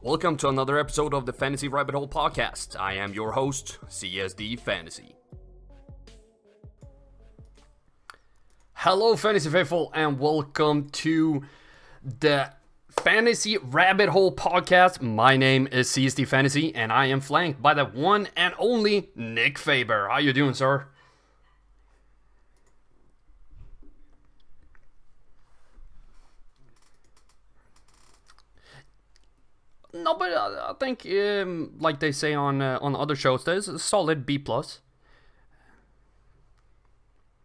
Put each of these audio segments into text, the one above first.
Welcome to another episode of the Fantasy Rabbit Hole Podcast. I am your host, CSD Fantasy. Hello, Fantasy Faithful, and welcome to the Fantasy Rabbit Hole Podcast. My name is CSD Fantasy, and I am flanked by the one and only Nick Faber. How you doing, sir? No, but I think, like they say on other shows, there's a solid B plus.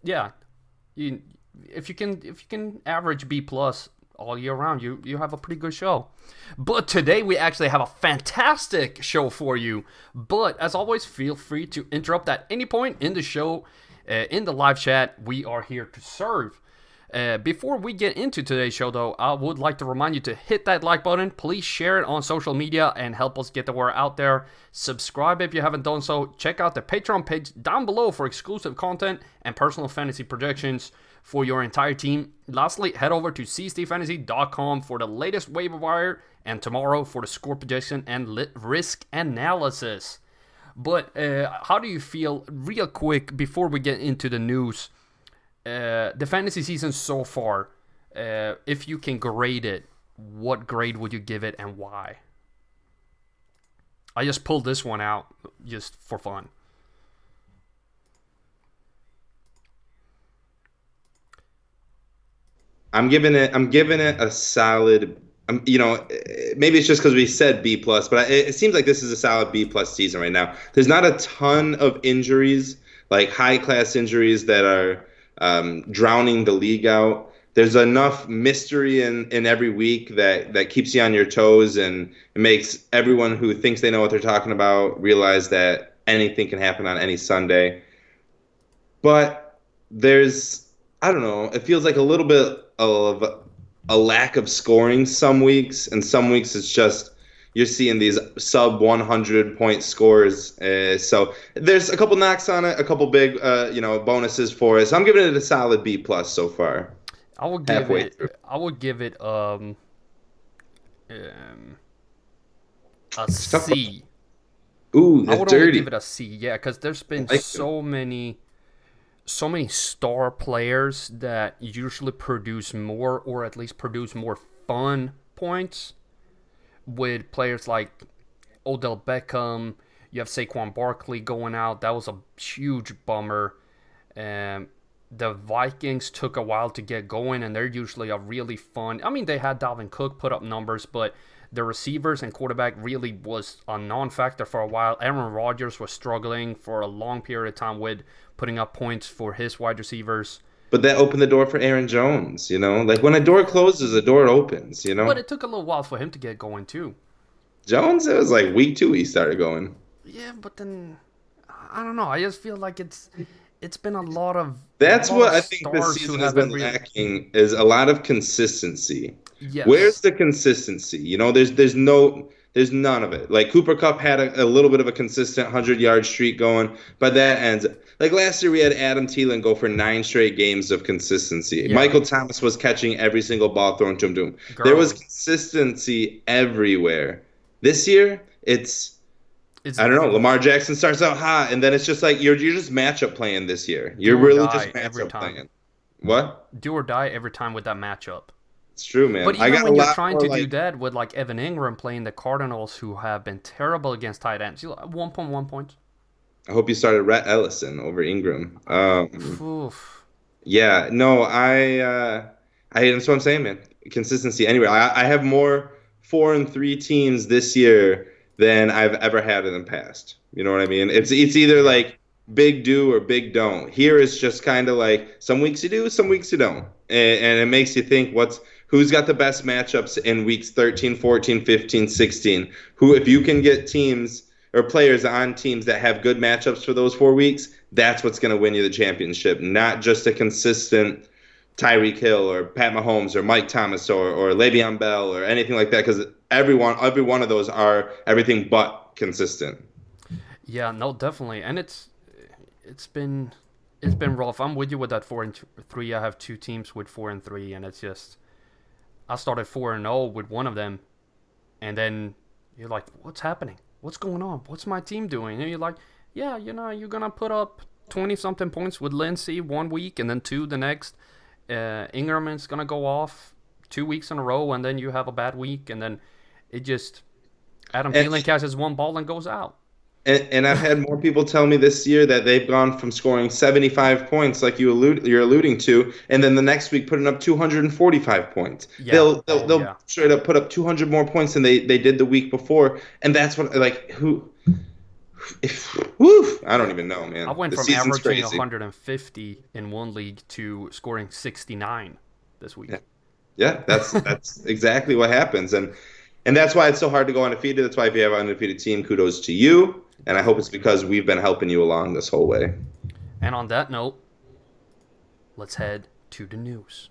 Yeah, if you can average B plus all year round, you have a pretty good show. But today we actually have a fantastic show for you. But as always, feel free to interrupt at any point in the show, in the live chat. We are here to serve. Before we get into today's show, though, I would like to remind you to hit that like button. Please share it on social media and help us get the word out there. Subscribe if you haven't done so. Check out the Patreon page down below for exclusive content and personal fantasy projections for your entire team. Lastly, head over to csdfantasy.com for the latest waiver wire and tomorrow for the score projection and risk analysis. But how do you feel, real quick, before we get into the news? The fantasy season so far, if you can grade it, what grade would you give it and why? I just pulled this one out just for fun. I'm giving it a solid. Maybe it's just because we said B plus, but it seems like this is a solid B plus season right now. There's not a ton of injuries, like high class injuries that are drowning the league out. There's enough mystery in every week that keeps you on your toes, and it makes everyone who thinks they know what they're talking about realize that anything can happen on any Sunday. But I don't know, it feels like a little bit of a lack of scoring some weeks, and some weeks it's just you're seeing these sub 100 point scores. So there's a couple knocks on it, a couple big bonuses for it. So I'm giving it a solid B plus so far. I would give it a C. Ooh, that's I would dirty. only give it a C, yeah, because there's been so many star players that usually produce more, or at least produce more fun points. With players like Odell Beckham, you have Saquon Barkley going out. That was a huge bummer. The Vikings took a while to get going, and they're usually a really fun. I mean, they had Dalvin Cook put up numbers, but the receivers and quarterback really was a non-factor for a while. Aaron Rodgers was struggling for a long period of time with putting up points for his wide receivers. But that opened the door for Aaron Jones, Like when a door closes, a door opens, But it took a little while for him to get going, too. Jones, it was like week 2 he started going. Yeah, but then, I don't know. I just feel like it's been a lot of That's what I think this season has been lacking, is a lot of consistency. Yes. Where's the consistency? There's none of it. Like Cooper Kupp had a little bit of a consistent 100-yard streak going, but that ends. Like last year we had Adam Thielen go for 9 straight games of consistency. Yeah. Michael Thomas was catching every single ball thrown to him. There was consistency everywhere. This year it's I don't know. Lamar Jackson starts out hot, and then it's just like you're just matchup playing this year. You're really just matchup playing. What? Do or die every time with that matchup. It's true, man. But even when you're trying to do that with like Evan Ingram playing the Cardinals, who have been terrible against tight ends, 1.1 points. I hope you started Rhett Ellison over Ingram. Yeah, no, that's what I'm saying, man. Consistency. Anyway, I have more 4-3 teams this year than I've ever had in the past. You know what I mean? It's either like big do or big don't. Here it's just kind of like some weeks you do, some weeks you don't. And it makes you think who's got the best matchups in weeks 13, 14, 15, 16. If you can get teams or players on teams that have good matchups for those 4 weeks, that's what's going to win you the championship, not just a consistent Tyreek Hill or Pat Mahomes or Mike Thomas or Le'Veon Bell or anything like that, because every one of those are everything but consistent. Yeah, no, definitely. And it's been rough. I'm with you with that 4-3. I have 2 teams with 4-3, and it's just I started 4-0 with one of them, and then You're like, what's happening? What's going on? What's my team doing? And you're like, yeah, you're going to put up 20-something points with Lindsey 1 week and then 2 the next. Ingram is going to go off 2 weeks in a row, and then you have a bad week, and then it just Adam Thielen catches one ball and goes out. And I've had more people tell me this year that they've gone from scoring 75 points, like you're alluding to, and then the next week putting up 245 points. Yeah. They'll straight up put up 200 more points than they did the week before, and that's what I don't even know, man. I went from averaging 150 in one league to scoring 69 this week. Yeah, that's exactly what happens, and that's why it's so hard to go undefeated. That's why if you have an undefeated team, kudos to you. And I hope it's because we've been helping you along this whole way. And on that note, let's head to the news.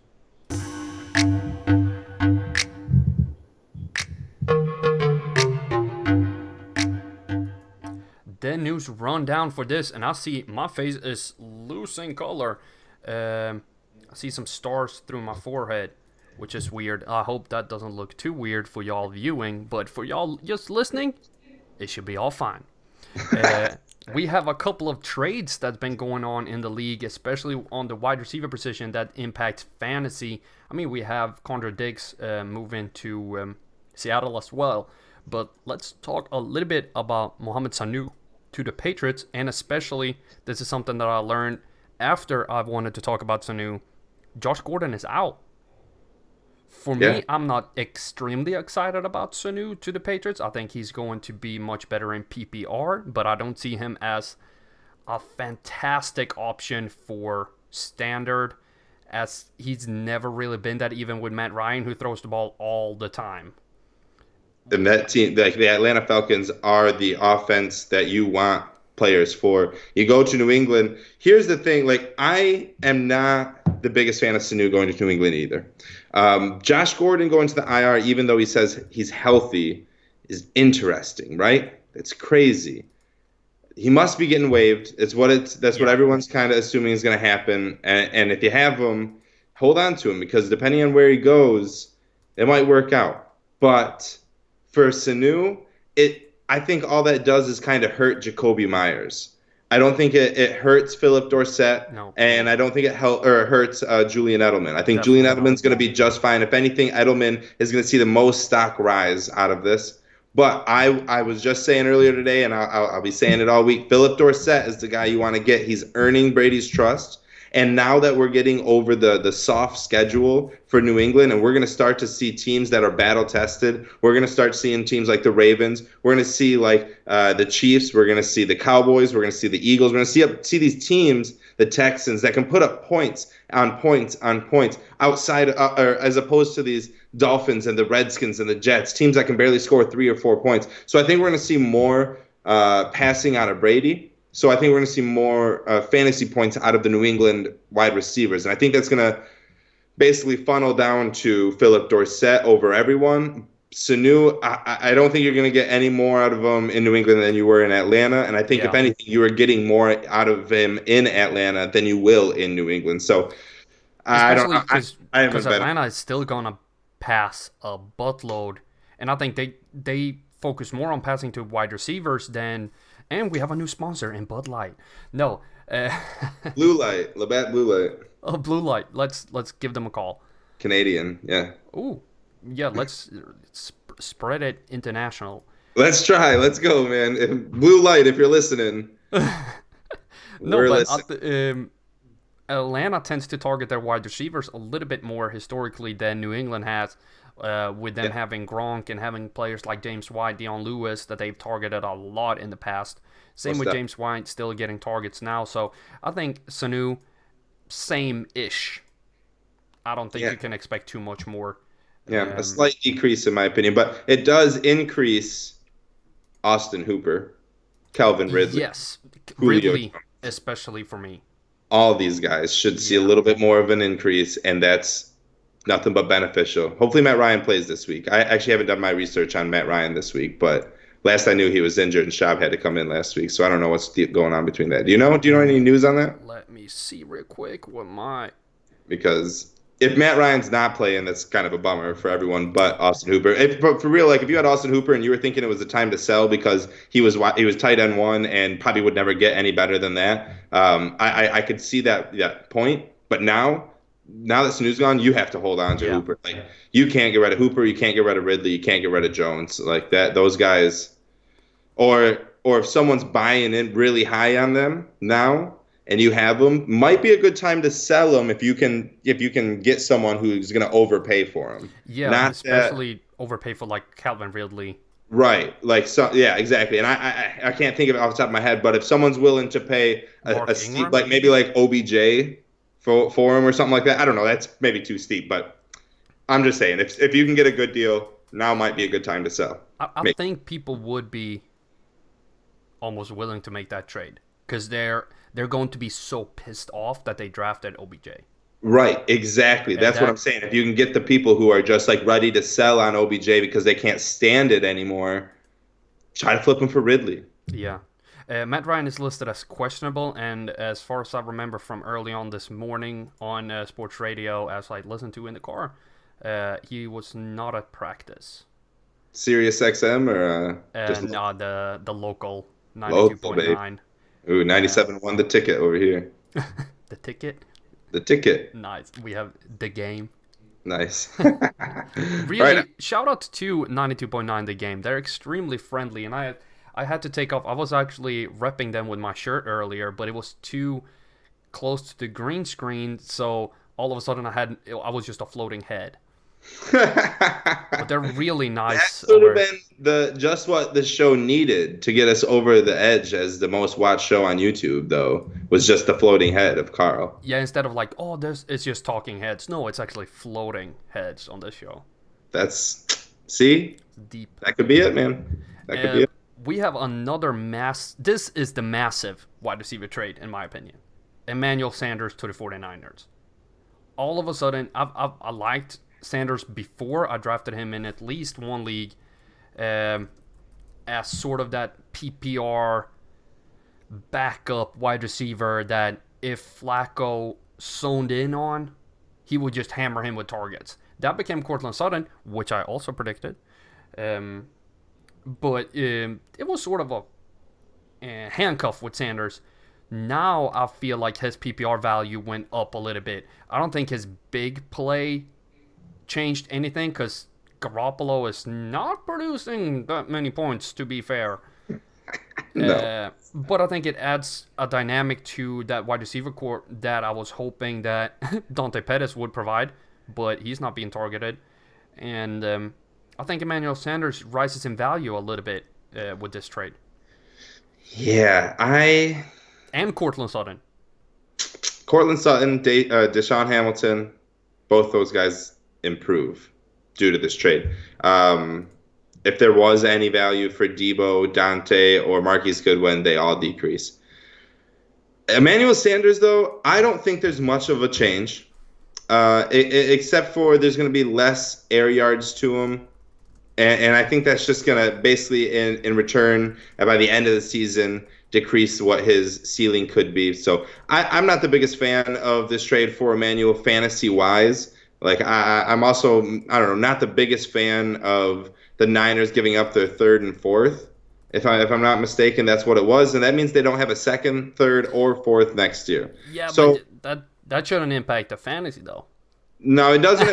The news rundown for this, and I see my face is losing color. I see some stars through my forehead, which is weird. I hope that doesn't look too weird for y'all viewing, but for y'all just listening, it should be all fine. We have a couple of trades that's been going on in the league, especially on the wide receiver position that impact fantasy. I mean, we have Condra Diggs moving to Seattle as well. But let's talk a little bit about Mohamed Sanu to the Patriots, and especially this is something that I learned after I've wanted to talk about Sanu. Josh Gordon is out. For me, I'm not extremely excited about Sanu to the Patriots. I think he's going to be much better in PPR, but I don't see him as a fantastic option for standard, as he's never really been that, even with Matt Ryan, who throws the ball all the time. And that team, like the Atlanta Falcons, are the offense that you want players for. You go to New England. Here's the thing, like, I am not the biggest fan of Sanu going to New England either. Josh Gordon going to the IR, even though he says he's healthy, is interesting, right? It's crazy. He must be getting waived. That's what everyone's kind of assuming is going to happen. And if you have him, hold on to him, because depending on where he goes, it might work out. But for Sanu, I think all that does is kind of hurt Jacoby Myers. I don't think it hurts Philip Dorsett, and I don't think it hurts Julian Edelman. I think Julian Edelman's going to be just fine. If anything, Edelman is going to see the most stock rise out of this. But I was just saying earlier today, and I'll be saying it all week, Philip Dorsett is the guy you want to get. He's earning Brady's trust. And now that we're getting over the soft schedule for New England, and we're going to start to see teams that are battle-tested, we're going to start seeing teams like the Ravens. We're going to see like the Chiefs. We're going to see the Cowboys. We're going to see the Eagles. We're going to see these teams, the Texans, that can put up points on points on points outside, or as opposed to these Dolphins and the Redskins and the Jets, teams that can barely score 3 or 4 points. So I think we're going to see more passing out of Brady. So I think we're going to see more fantasy points out of the New England wide receivers. And I think that's going to basically funnel down to Philip Dorsett over everyone. Sanu, I don't think you're going to get any more out of him in New England than you were in Atlanta. And I think, if anything, you are getting more out of him in Atlanta than you will in New England. So especially because Atlanta is still going to pass a buttload. And I think they focus more on passing to wide receivers than... And we have a new sponsor in Bud Light. No. Blue Light. Labatt Blue Light. Oh, Blue Light. Let's give them a call. Canadian, yeah. Ooh. Yeah, let's spread it international. Let's try. Let's go, man. Blue Light, if you're listening. Atlanta tends to target their wide receivers a little bit more historically than New England has. With them having Gronk and having players like James White, Dion Lewis, that they've targeted a lot in the past. Same with James White, still getting targets now. So I think Sanu, same-ish. I don't think you can expect too much more. Yeah, a slight decrease in my opinion. But it does increase Austin Hooper, Calvin Ridley. Yes, Ridley, especially for me. All these guys should see a little bit more of an increase, and that's nothing but beneficial. Hopefully Matt Ryan plays this week. I actually haven't done my research on Matt Ryan this week, but last I knew he was injured and Schaub had to come in last week, so I don't know what's going on between that. Do you know any news on that? Let me see real quick because if Matt Ryan's not playing, that's kind of a bummer for everyone but Austin Hooper. But for real, like if you had Austin Hooper and you were thinking it was the time to sell because he was tight end one and probably would never get any better than that, I could see that point. But now that Snu's gone, you have to hold on to Hooper. Like you can't get rid of Hooper, you can't get rid of Ridley, you can't get rid of Jones. Like that, those guys, or if someone's buying in really high on them now, and you have them, might be a good time to sell them if you can get someone who's going to overpay for them. Yeah, not especially overpay for like Calvin Ridley. Right, like so. Yeah, exactly. And I can't think of it off the top of my head, but if someone's willing to pay a steep, like maybe like OBJ for him or something like that, I don't know. That's maybe too steep, but I'm just saying if you can get a good deal, now might be a good time to sell. I think people would be almost willing to make that trade because they're going to be so pissed off that they drafted OBJ. Right, exactly. That's what I'm saying. If you can get the people who are just like ready to sell on OBJ because they can't stand it anymore, try to flip him for Ridley. Yeah. Matt Ryan is listed as questionable, and as far as I remember from early on this morning on sports radio, as I listened to in the car, he was not at practice. Sirius XM or just no, the local 92.9. Ooh, 97 won the ticket over here. The ticket? The ticket. Nice. We have the game. Nice. Really, right. Shout out to 92.9 The Game. They're extremely friendly, and I had to take off. I was actually repping them with my shirt earlier, but it was too close to the green screen, so all of a sudden I was just a floating head. But they're really nice. That would have been just what the show needed to get us over the edge as the most watched show on YouTube, though, was just the floating head of Carl. Yeah, instead of like, it's just talking heads. No, it's actually floating heads on this show. See? Deep. That could be it, man. That could be it. We have another this is the massive wide receiver trade, in my opinion. Emmanuel Sanders to the 49ers. All of a sudden, I liked Sanders before. I drafted him in at least one league as sort of that PPR backup wide receiver that if Flacco zoned in on, he would just hammer him with targets. That became Courtland Sutton, which I also predicted. But it was sort of a handcuff with Sanders. Now I feel like his PPR value went up a little bit. I don't think his big play changed anything because Garoppolo is not producing that many points, to be fair. No. But I think it adds a dynamic to that wide receiver core that I was hoping that Dante Pettis would provide, but he's not being targeted. And I think Emmanuel Sanders rises in value a little bit with this trade. Yeah, And Courtland Sutton. Deshaun Hamilton, both those guys improve due to this trade. If there was any value for Debo, Dante, or Marquise Goodwin, they all decrease. Emmanuel Sanders, though, I don't think there's much of a change, except for there's going to be less air yards to him. And I think that's just going to basically, in return, by the end of the season, decrease what his ceiling could be. So I'm not the biggest fan of this trade for Emmanuel fantasy-wise. Like I'm also, I don't know, not the biggest fan of the Niners giving up their third and fourth. If I'm not mistaken, that's what it was, and that means they don't have a second, third, or fourth next year. Yeah, so, but that shouldn't impact the fantasy though. No, it doesn't.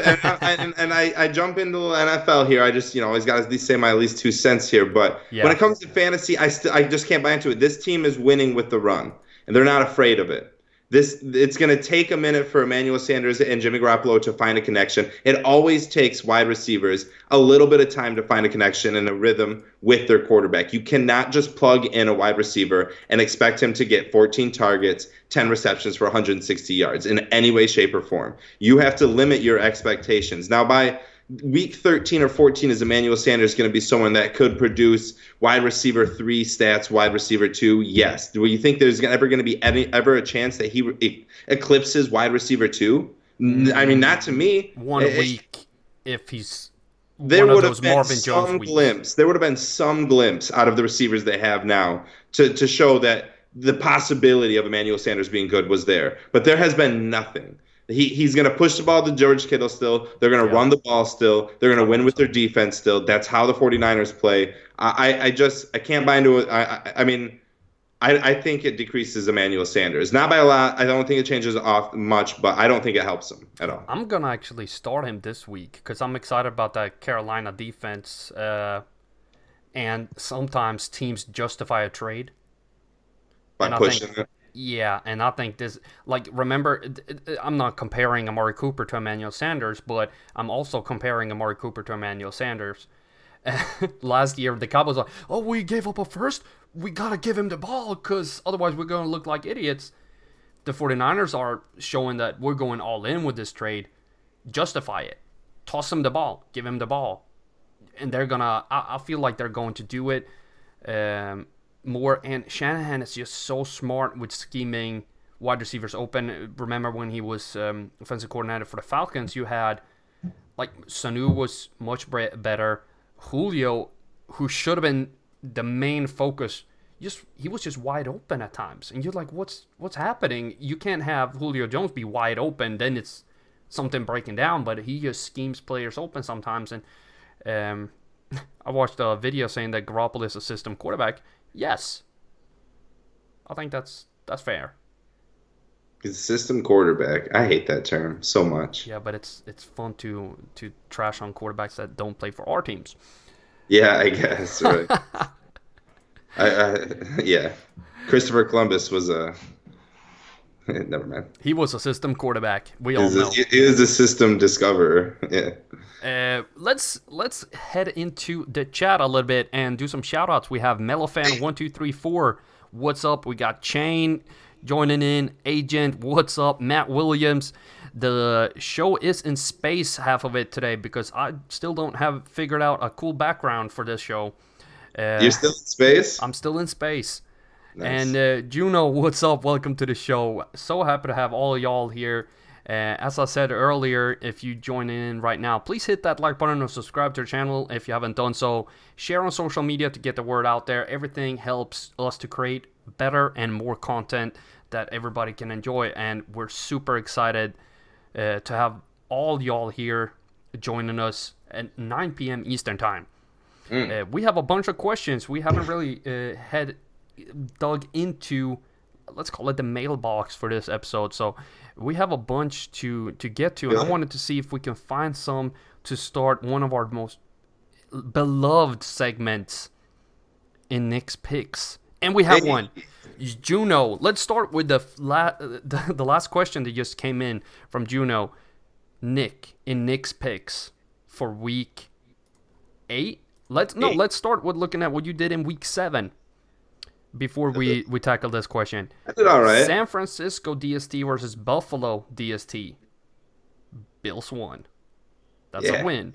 And I jump into the NFL here. I just always got to at least say my at least 2 cents here. But when it comes to fantasy, I just can't buy into it. This team is winning with the run, and they're not afraid of it. It's going to take a minute for Emmanuel Sanders and Jimmy Garoppolo to find a connection. It always takes wide receivers a little bit of time to find a connection and a rhythm with their quarterback. You cannot just plug in a wide receiver and expect him to get 14 targets, 10 receptions for 160 yards in any way, shape, or form. You have to limit your expectations. Now, by week 13 or 14, is Emmanuel Sanders going to be someone that could produce wide receiver 3 stats, wide receiver 2? Yes. Do you think there's ever going to be ever a chance that he eclipses wide receiver 2? I mean, not to me. One week, if he's there would have been some glimpse. There would have been some glimpse out of the receivers they have now to show that the possibility of Emmanuel Sanders being good was there. But there has been nothing. He's going to push the ball to George Kittle still. They're going to run the ball still. They're going to win with their defense still. That's how the 49ers play. I can't buy into it. I mean, I think it decreases Emmanuel Sanders. Not by a lot. I don't think it changes off much, but I don't think it helps him at all. I'm going to actually start him this week because I'm excited about that Carolina defense. And sometimes teams justify a trade. By pushing it. Yeah, and I think this, like, remember, I'm not comparing Amaury Cooper to Emmanuel Sanders, but I'm also comparing Amaury Cooper to Emmanuel Sanders. Last year, the Cowboys were like, oh, we gave up a first. We got to give him the ball because otherwise we're going to look like idiots. The 49ers are showing that we're going all in with this trade. Justify it. Toss him the ball. Give him the ball. And they're going to, I feel like they're going to do it. More, and Shanahan is just so smart with scheming wide receivers open. Remember when he was offensive coordinator for the Falcons, you had, like, Sanu was much better. Julio, who should have been the main focus, he was just wide open at times. And you're like, what's happening? You can't have Julio Jones be wide open, then it's something breaking down, but he just schemes players open sometimes. And I watched a video saying that Garoppolo is a system quarterback. Yes, I think that's fair. He's a system quarterback. I hate that term so much. Yeah, but it's fun to trash on quarterbacks that don't play for our teams. Yeah, I guess. Right. Yeah. Christopher Columbus was a. Never mind. He was a system quarterback. We all know. He is a system discoverer. Yeah. Let's head into the chat a little bit and do some shout outs. We have Mellofan1234. What's up? We got Chain joining in. Agent, what's up? Matt Williams. The show is in space, half of it today, because I still don't have figured out a cool background for this show. You're still in space? I'm still in space. Nice. And Juno, what's up? Welcome to the show. So happy to have all of y'all here. As I said earlier, if you join in right now, please hit that like button and subscribe to the channel if you haven't done so. Share on social media to get the word out there. Everything helps us to create better and more content that everybody can enjoy. And we're super excited to have all y'all here joining us at 9 p.m. Eastern Time. We have a bunch of questions. We haven't really dug into, let's call it the mailbox for this episode. So we have a bunch to get to, and I wanted to see if we can find some to start one of our most beloved segments in Nick's Picks. And we have one. Juno, let's start with the last question that just came in from Juno. Nick, in Nick's Picks for week 8. Let's start with looking at what you did in week 7 before we tackle this question. I did all right. San Francisco DST versus Buffalo DST. Bills won. That's a win.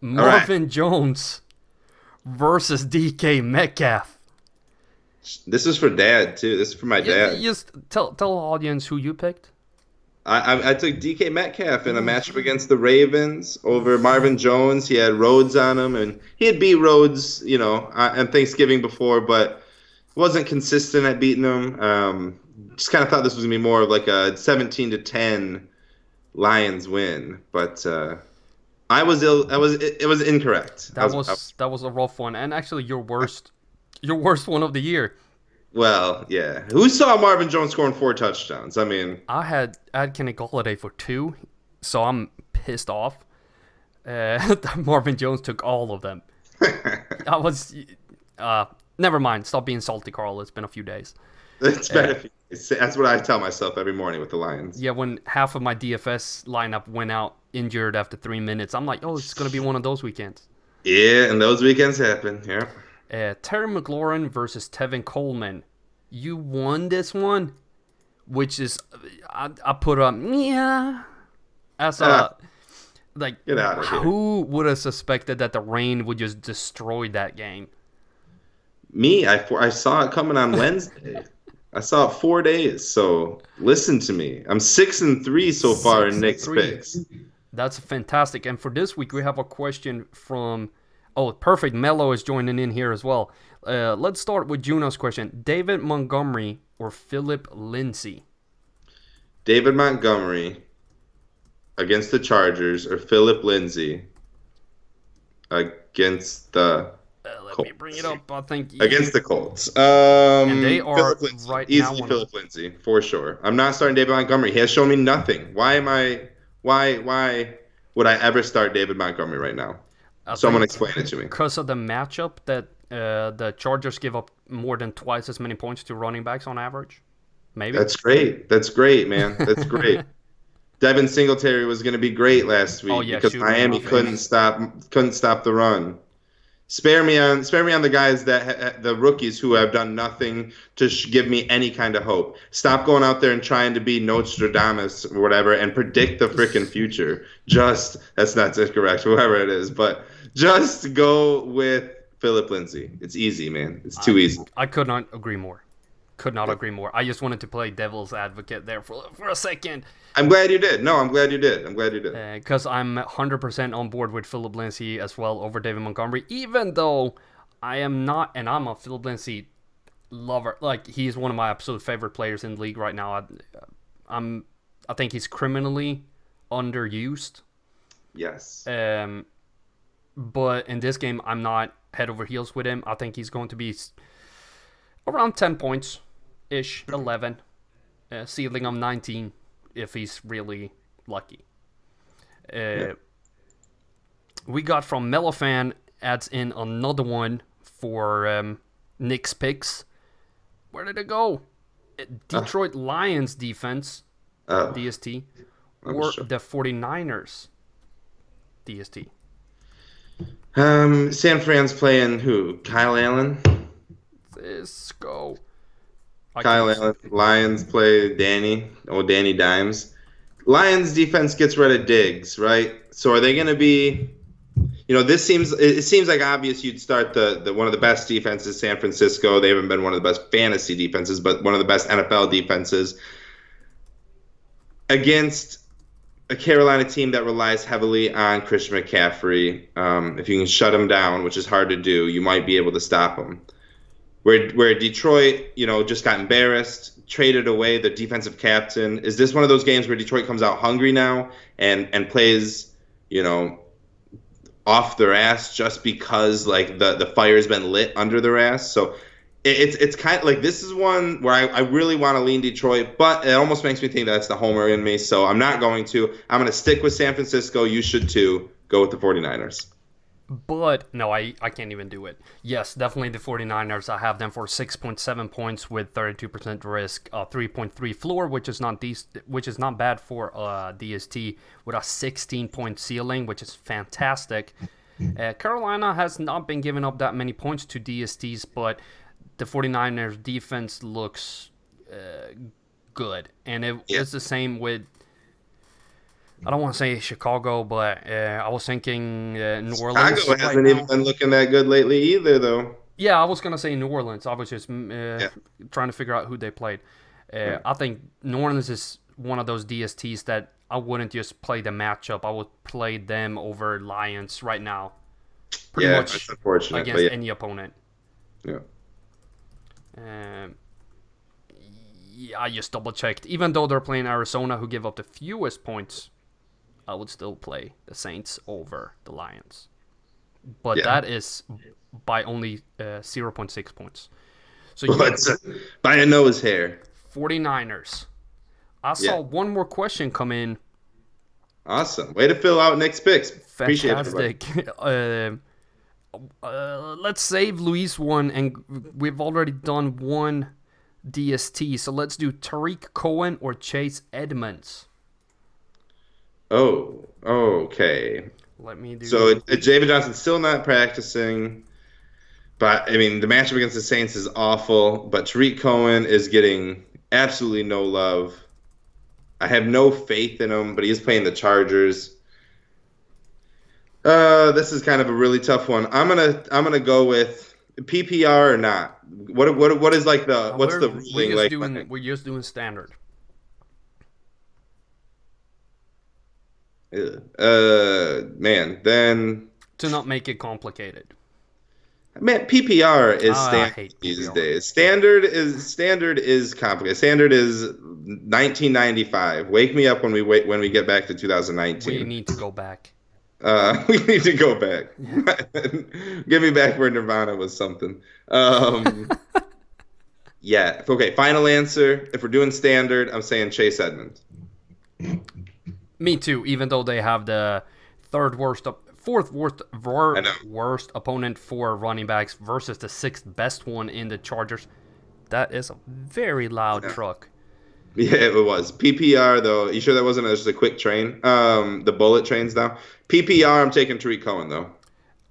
Marvin Jones versus DK Metcalf. This is for Dad, too. This is for my dad. Just tell the audience who you picked. I took DK Metcalf in a matchup against the Ravens over Marvin Jones. He had Rhodes on him, and he had beat Rhodes, on Thanksgiving before, but wasn't consistent at beating him. Just kind of thought this was gonna be more of like a 17-10 Lions win, but it was incorrect. That was a rough one, and actually your worst one of the year. Well, yeah. Who saw Marvin Jones scoring 4 touchdowns? I mean, I had Kenny Golladay for 2, so I'm pissed off. Marvin Jones took all of them. I was, never mind. Stop being salty, Carl. It's been a few days. It's been a few days. That's what I tell myself every morning with the Lions. Yeah, when half of my DFS lineup went out injured after 3 minutes, I'm like, oh, it's gonna be one of those weekends. Yeah, and those weekends happen. Yeah. Terry McLaurin versus Tevin Coleman. You won this one, which is I put up as a like. Get out of here. Who would have suspected that the rain would just destroy that game? Me, I saw it coming on Wednesday. I saw it 4 days. So listen to me. I'm 6-3 so far in Nick's Picks. That's fantastic. And for this week, we have a question from. Oh, perfect. Mello is joining in here as well. Let's start with Juno's question. David Montgomery or Philip Lindsay? David Montgomery against the Chargers or Philip Lindsay against the Let me bring it Colts. up. I think Against the Colts. and they are Philip Lindsay. right now Easily one of Philip Lindsay, for sure. I'm not starting David Montgomery. He has shown me nothing. Why would I ever start David Montgomery right now? I Someone think explain it to me. because of the matchup that the Chargers give up more than twice as many points to running backs on average. Maybe. That's great. That's great, man. That's great. Devin Singletary was going to be great last week Oh yeah, because shoot me Miami off. couldn't stop the run. Spare me on the guys the rookies who have done nothing to give me any kind of hope. Stop going out there and trying to be Nostradamus or whatever and predict the freaking future. That's not correct, whoever it is, but just go with Philip Lindsay. It's easy, man. It's too easy. I could not agree more. Could not agree more. I just wanted to play devil's advocate there for a second. I'm glad you did. No, I'm glad you did. Because I'm 100% on board with Philip Lindsay as well over David Montgomery, even though I am not, and I'm a Philip Lindsay lover. Like, he's one of my absolute favorite players in the league right now. I think he's criminally underused. Yes. But in this game, I'm not head over heels with him. I think he's going to be around 10 points-ish, 11, ceiling of 19 if he's really lucky. We got from Mellofan, adds in another one for Nick's picks. Where did it go? Detroit Lions defense, DST, or the 49ers DST? San Fran's playing who? Kyle Allen? Let's go. Kyle Allen. Lions play Danny Dimes. Lions defense gets rid of Diggs, right? So are they going to be? It seems like obvious you'd start the one of the best defenses, San Francisco. They haven't been one of the best fantasy defenses, but one of the best NFL defenses against a Carolina team that relies heavily on Christian McCaffrey. If you can shut him down, which is hard to do, you might be able to stop him. Where Detroit, just got embarrassed, traded away the defensive captain. Is this one of those games where Detroit comes out hungry now and plays, off their ass just because like the fire's been lit under their ass? So it's kind of like this is one where I really want to lean Detroit, but it almost makes me think that's the homer in me. So I'm not going to. I'm going to stick with San Francisco. You should too. Go with the 49ers. But no, I can't even do it. Yes, definitely the 49ers. I have them for 6.7 points with 32% risk, 3.3 floor, which is not bad for DST, with a 16-point ceiling, which is fantastic. Carolina has not been giving up that many points to DSTs, but the 49ers defense looks good, and it's the same with. I don't want to say Chicago, but I was thinking New Orleans. Chicago hasn't even been looking that good lately either, though. Yeah, I was going to say New Orleans. I was just trying to figure out who they played. I think New Orleans is one of those DSTs that I wouldn't just play the matchup. I would play them over Lions right now. Pretty much against any opponent. Yeah. Yeah, I just double-checked. Even though they're playing Arizona, who give up the fewest points, I would still play the Saints over the Lions. But that is by only 0.6 points. So by a nose hair. 49ers. I saw one more question come in. Awesome. Way to fill out Nick's picks. Fantastic. Let's save Luis one, and we've already done one DST. So let's do Tariq Cohen or Chase Edmunds. Oh, okay. Let me do. So David Johnson's still not practicing, but I mean the matchup against the Saints is awful. But Tariq Cohen is getting absolutely no love. I have no faith in him, but he is playing the Chargers. This is kind of a really tough one. I'm gonna go with PPR or not. What is like the what's the ruling? We're just doing standard. Man, then to not make it complicated. Man, PPR is I standard hate these PPR. days. Standard is complicated. Standard is 1995. Wake me up when we get back to We 2019. need to go back. We need to go back. Yeah. Get me back where Nirvana was something. Um, yeah. Okay. Final answer. If we're doing standard, I'm saying Chase Edmunds. Me too. Even though they have the fourth I know. worst opponent for running backs versus the sixth best one in the Chargers. That is a very loud truck. Yeah, it was. PPR though. You sure that wasn't just a quick train? The bullet trains now. PPR. I'm taking Tariq Cohen though.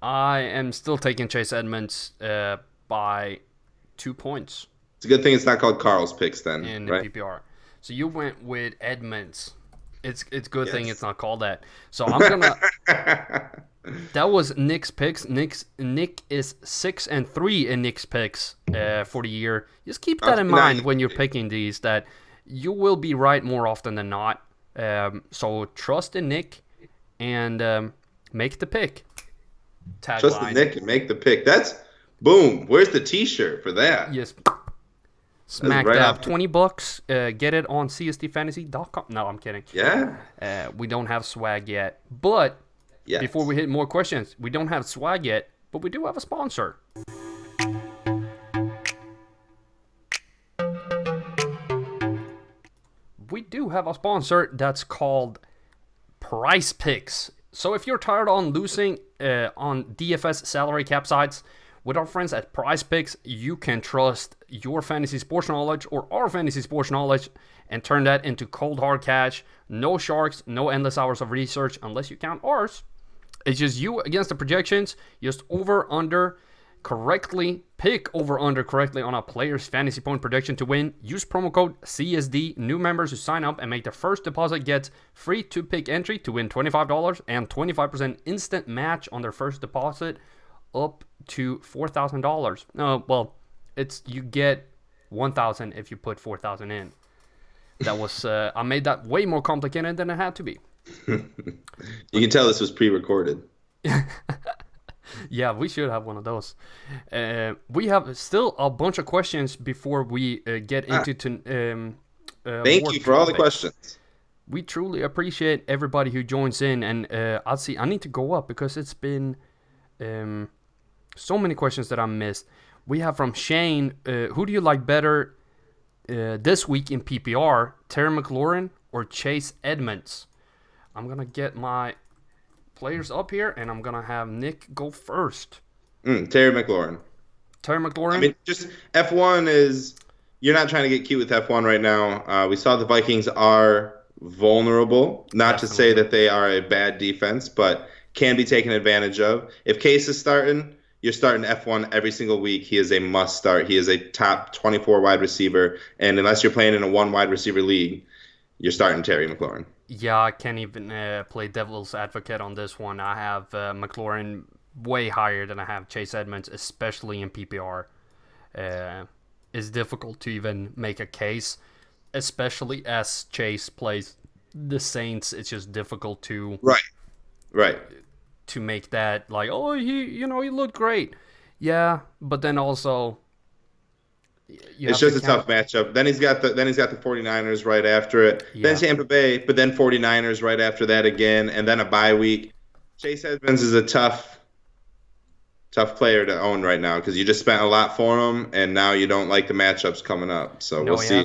I am still taking Chase Edmonds by 2 points It's a good thing it's not called Carl's picks then, in the right? PPR. So you went with Edmonds. It's good thing Yes. it's not called that. So I'm gonna. That was Nick's picks. Nick is 6-3 in Nick's picks for the year. Just keep that in mind when you're picking these. That you will be right more often than not. So trust in Nick and make the pick. Trust in Tagline. Nick and make the pick. That's boom. Where's the T-shirt for that? Yes. Smack right dab. off. $20. Get it on cstfantasy.com. No, I'm kidding. Yeah. We don't have swag yet. But Yes. before we hit more questions, we don't have swag yet, but we do have a sponsor. We do have a sponsor that's called Price Picks. So if you're tired on losing on DFS salary cap sites, with our friends at Price Picks, you can trust your fantasy sports knowledge or our fantasy sports knowledge and turn that into cold hard cash. No sharks, no endless hours of research unless you count ours. It's just you against the projections. Just over under correctly. Pick over under correctly on a player's fantasy point prediction to win. Use promo code CSD. New members who sign up and make their first deposit get free to pick entry to win $25 and 25% instant match on their first deposit up to $4,000. No, well, you get $1,000 if you put $4,000 in. That was I made that way more complicated than it had to be. You can tell this was pre-recorded. Yeah, we should have one of those. We have still a bunch of questions before we get into Thank you for all the questions. We truly appreciate everybody who joins in, and I need to go up because it's been so many questions that I missed. We have from Shane, who do you like better this week in PPR, Terry McLaurin or Chase Edmunds? I'm going to get my players up here, and I'm going to have Nick go first. Terry McLaurin. Terry McLaurin? I mean, just F1 is... You're not trying to get cute with F1 right now. We saw the Vikings are vulnerable. Not to say that they are a bad defense, but can be taken advantage of. If Case is starting, you're starting F1 every single week. He is a must start. He is a top 24 wide receiver. And unless you're playing in a one wide receiver league, you're starting Terry McLaurin. Yeah, I can't even play devil's advocate on this one. I have McLaurin way higher than I have Chase Edmonds, especially in PPR. It's difficult to even make a case, especially as Chase plays the Saints. It's just difficult to to make that like, oh, he looked great. Yeah, but then also it's just a tough matchup. Then he's got the 49ers right after it. Yeah. Then Tampa Bay, but then 49ers right after that again, and then a bye week. Chase Edmonds is a tough player to own right now because you just spent a lot for him, and now you don't like the matchups coming up. So we'll see.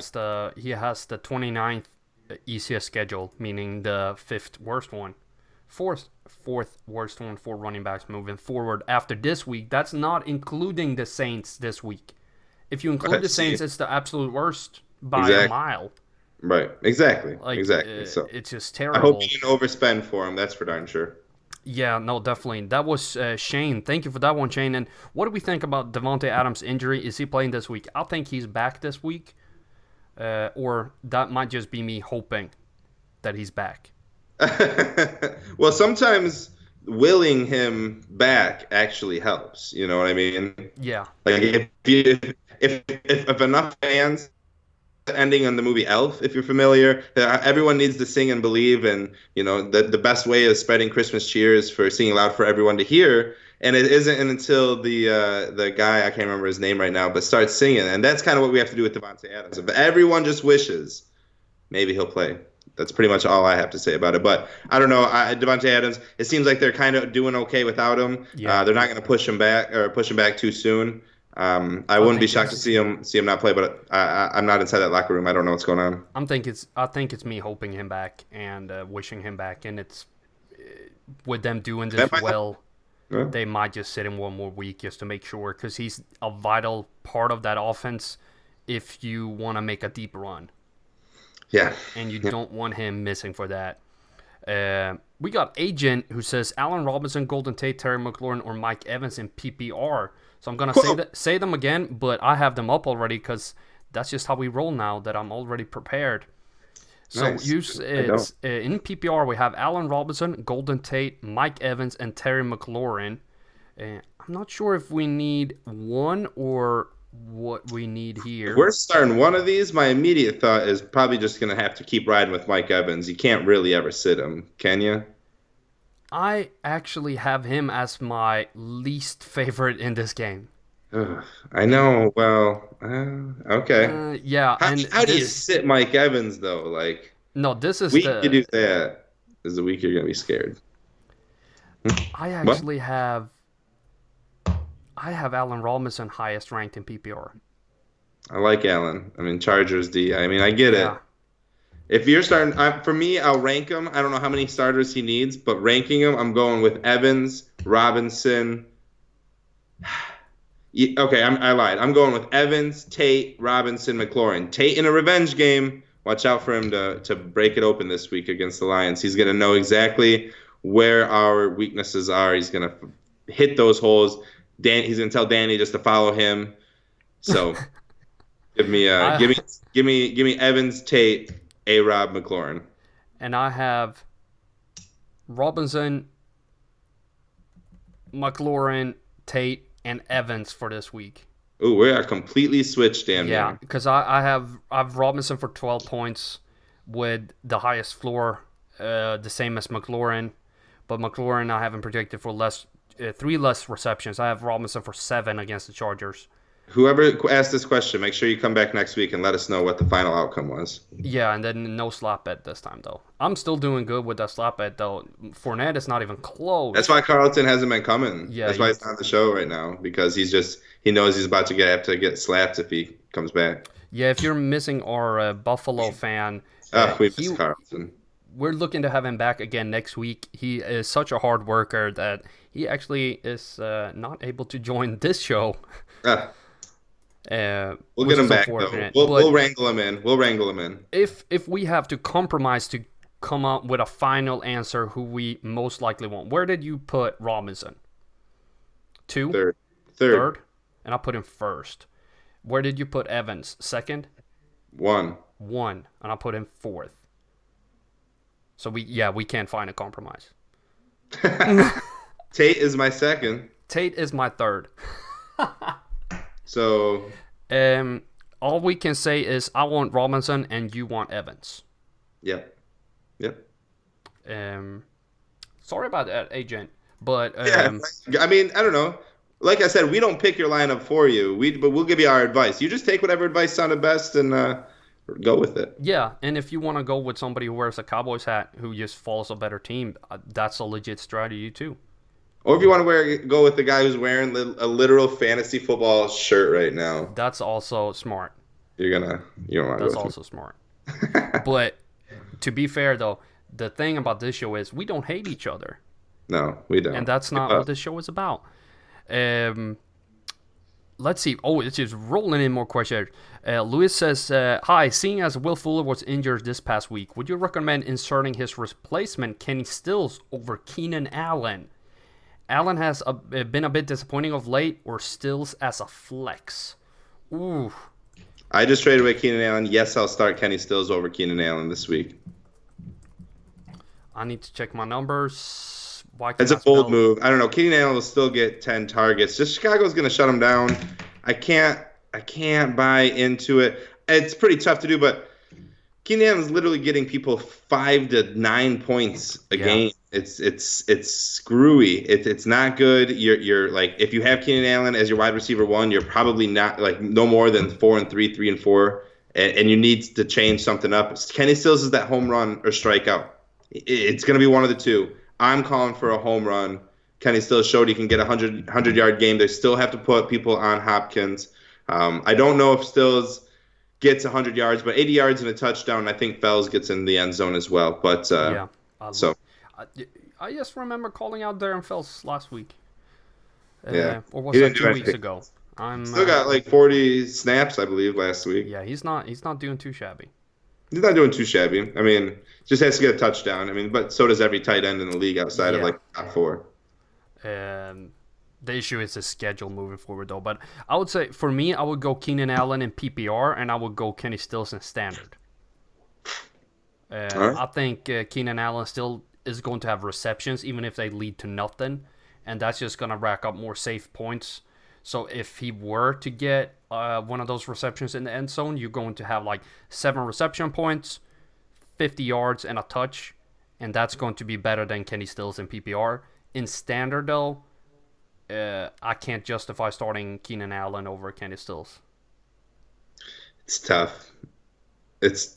He has the 29th easiest schedule, meaning the fourth worst one for running backs moving forward after this week. That's not including the Saints this week. If you include the Saints, it's the absolute worst by a mile. Right. Exactly. Exactly. So it's just terrible. I hope you didn't overspend for him. That's for darn sure. Yeah, no, definitely. That was Shane. Thank you for that one, Shane. And what do we think about Devontae Adams' injury? Is he playing this week? I think he's back this week. Or that might just be me hoping that he's back. Well, sometimes willing him back actually helps. You know what I mean? Yeah. Like if enough fans, ending on the movie Elf, if you're familiar, everyone needs to sing and believe, and the best way of spreading Christmas cheer is for singing loud for everyone to hear. And it isn't until the guy, I can't remember his name right now, but starts singing. And that's kind of what we have to do with Devontae Adams. If everyone just wishes, maybe he'll play. That's pretty much all I have to say about it. But I don't know. Devontae Adams, it seems like they're kind of doing okay without him. Yeah. They're not going to push him back too soon. I wouldn't be shocked to see him not play, but I'm not inside that locker room. I don't know what's going on. I think it's me hoping him back and wishing him back, and it's with them doing this well. Yeah. They might just sit him one more week just to make sure, because he's a vital part of that offense if you want to make a deep run. Yeah. And you don't want him missing for that. We got Agent who says Allen Robinson, Golden Tate, Terry McLaurin, or Mike Evans in PPR. So I'm going to say them again, but I have them up already because that's just how we roll now, that I'm already prepared. So Nice. In PPR, we have Allen Robinson, Golden Tate, Mike Evans, and Terry McLaurin. I'm not sure if we need one or what we need here. If we're starting one of these, my immediate thought is probably just going to have to keep riding with Mike Evans. You can't really ever sit him, can you? I actually have him as my least favorite in this game. I know. Well, okay. Yeah. How do you sit Mike Evans, though? Like, no, this is week you do that is the week you're going to be scared. I actually have Allen Robinson highest ranked in PPR. I like Allen. I mean, Chargers D. I mean, I get it. If you're starting, for me, I'll rank him. I don't know how many starters he needs, but ranking him, I'm going with Evans, Robinson. Okay, I lied. I'm going with Evans, Tate, Robinson, McLaurin. Tate in a revenge game. Watch out for him to break it open this week against the Lions. He's going to know exactly where our weaknesses are. He's going to hit those holes. He's going to tell Danny just to follow him. So give me Evans, Tate, A-Rob, McLaurin. And I have Robinson, McLaurin, Tate, and Evans for this week. Ooh, we are completely switched, damn. Yeah, because I've Robinson for 12 points with the highest floor, the same as McLaurin. But McLaurin I haven't projected for 3 less receptions. I have Robinson for 7 against the Chargers. Whoever asked this question, make sure you come back next week and let us know what the final outcome was. Yeah, and then no slap bet this time, though. I'm still doing good with that slap bet, though. Fournette is not even close. That's why Carlton hasn't been coming. Yeah, that's why he's not on the show right now, because he knows he's about to have to get slapped if he comes back. Yeah, if you're missing our Buffalo fan, we miss Carlton. We're looking to have him back again next week. He is such a hard worker that he actually is not able to join this show. We'll get him back, though. We'll wrangle him in. If we have to compromise to come up with a final answer who we most likely want, where did you put Robinson? 2? Third? And I put him first. Where did you put Evans? Second? 1. And I put him fourth. So we can't find a compromise. Tate is my second. Tate is my third. So, all we can say is I want Robinson and you want Evans. Yep. Sorry about that, Agent, but I mean, I don't know. Like I said, we don't pick your lineup for you. But we'll give you our advice. You just take whatever advice sounded best and go with it. Yeah, and if you want to go with somebody who wears a Cowboys hat who just follows a better team, that's a legit strategy too. Or if you want to go with the guy who's wearing a literal fantasy football shirt right now. That's also smart. You don't want to. That's also smart. But to be fair, though, the thing about this show is we don't hate each other. No, we don't. And that's not what this show is about. Let's see. Oh, it's just rolling in more questions. Lewis says, hi, seeing as Will Fuller was injured this past week, would you recommend inserting his replacement, Kenny Stills, over Keenan Allen? Allen has been a bit disappointing of late, or Stills as a flex? Ooh. I just traded away Keenan Allen. Yes, I'll start Kenny Stills over Keenan Allen this week. I need to check my numbers. It's a bold move. I don't know. Keenan Allen will still get 10 targets. Just Chicago's going to shut him down. I can't buy into it. It's pretty tough to do, but Keenan Allen's literally getting people 5 to 9 points a game. It's screwy. It's not good. You're like if you have Keenan Allen as your wide receiver one, you're probably not like no more than 4-3, 3-4, and you need to change something up. Kenny Stills is that home run or strikeout. It's going to be one of the two. I'm calling for a home run. Kenny Stills showed he can get a 100-yard game. They still have to put people on Hopkins. I don't know if Stills gets 100 yards, but 80 yards and a touchdown. I think Fells gets in the end zone as well. But Yeah. so. I just remember calling out Darren Fells last week. Yeah. Or was He that didn't do 2 weeks anything. ago? I'm Still got like 40 snaps, I believe, last week. Yeah, he's not doing too shabby. He's not doing too shabby. I mean, just has to get a touchdown. I mean, but so does every tight end in the league outside of Yeah. like top four. The issue is the schedule moving forward, though. But I would say, for me, I would go Keenan Allen in PPR, and I would go Kenny Stills in Standard. All right. I think Keenan Allen still is going to have receptions, even if they lead to nothing. And that's just going to rack up more safe points. So if he were to get one of those receptions in the end zone, you're going to have like 7 reception points, 50 yards, and a touch. And that's going to be better than Kenny Stills in PPR. In Standard, though, I can't justify starting Keenan Allen over Kenny Stills. It's tough. It's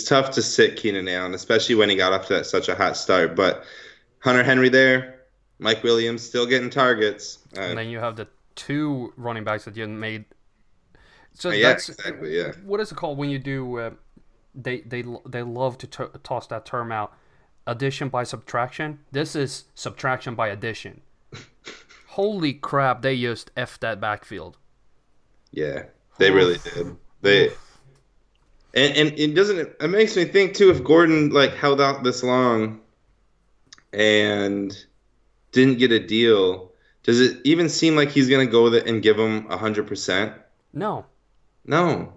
tough to sit Keenan Allen, especially when he got off to such a hot start. But Hunter Henry there, Mike Williams still getting targets. And then you have the 2 running backs that you made. So yeah, that's exactly. Yeah. What is it called when you do? They love to toss that term out. Addition by subtraction. This is subtraction by addition. Holy crap! They just effed that backfield. Yeah, they really did. They and it doesn't. It makes me think too if Gordon like held out this long and didn't get a deal. Does it even seem like he's gonna go and give him 100%? No. No.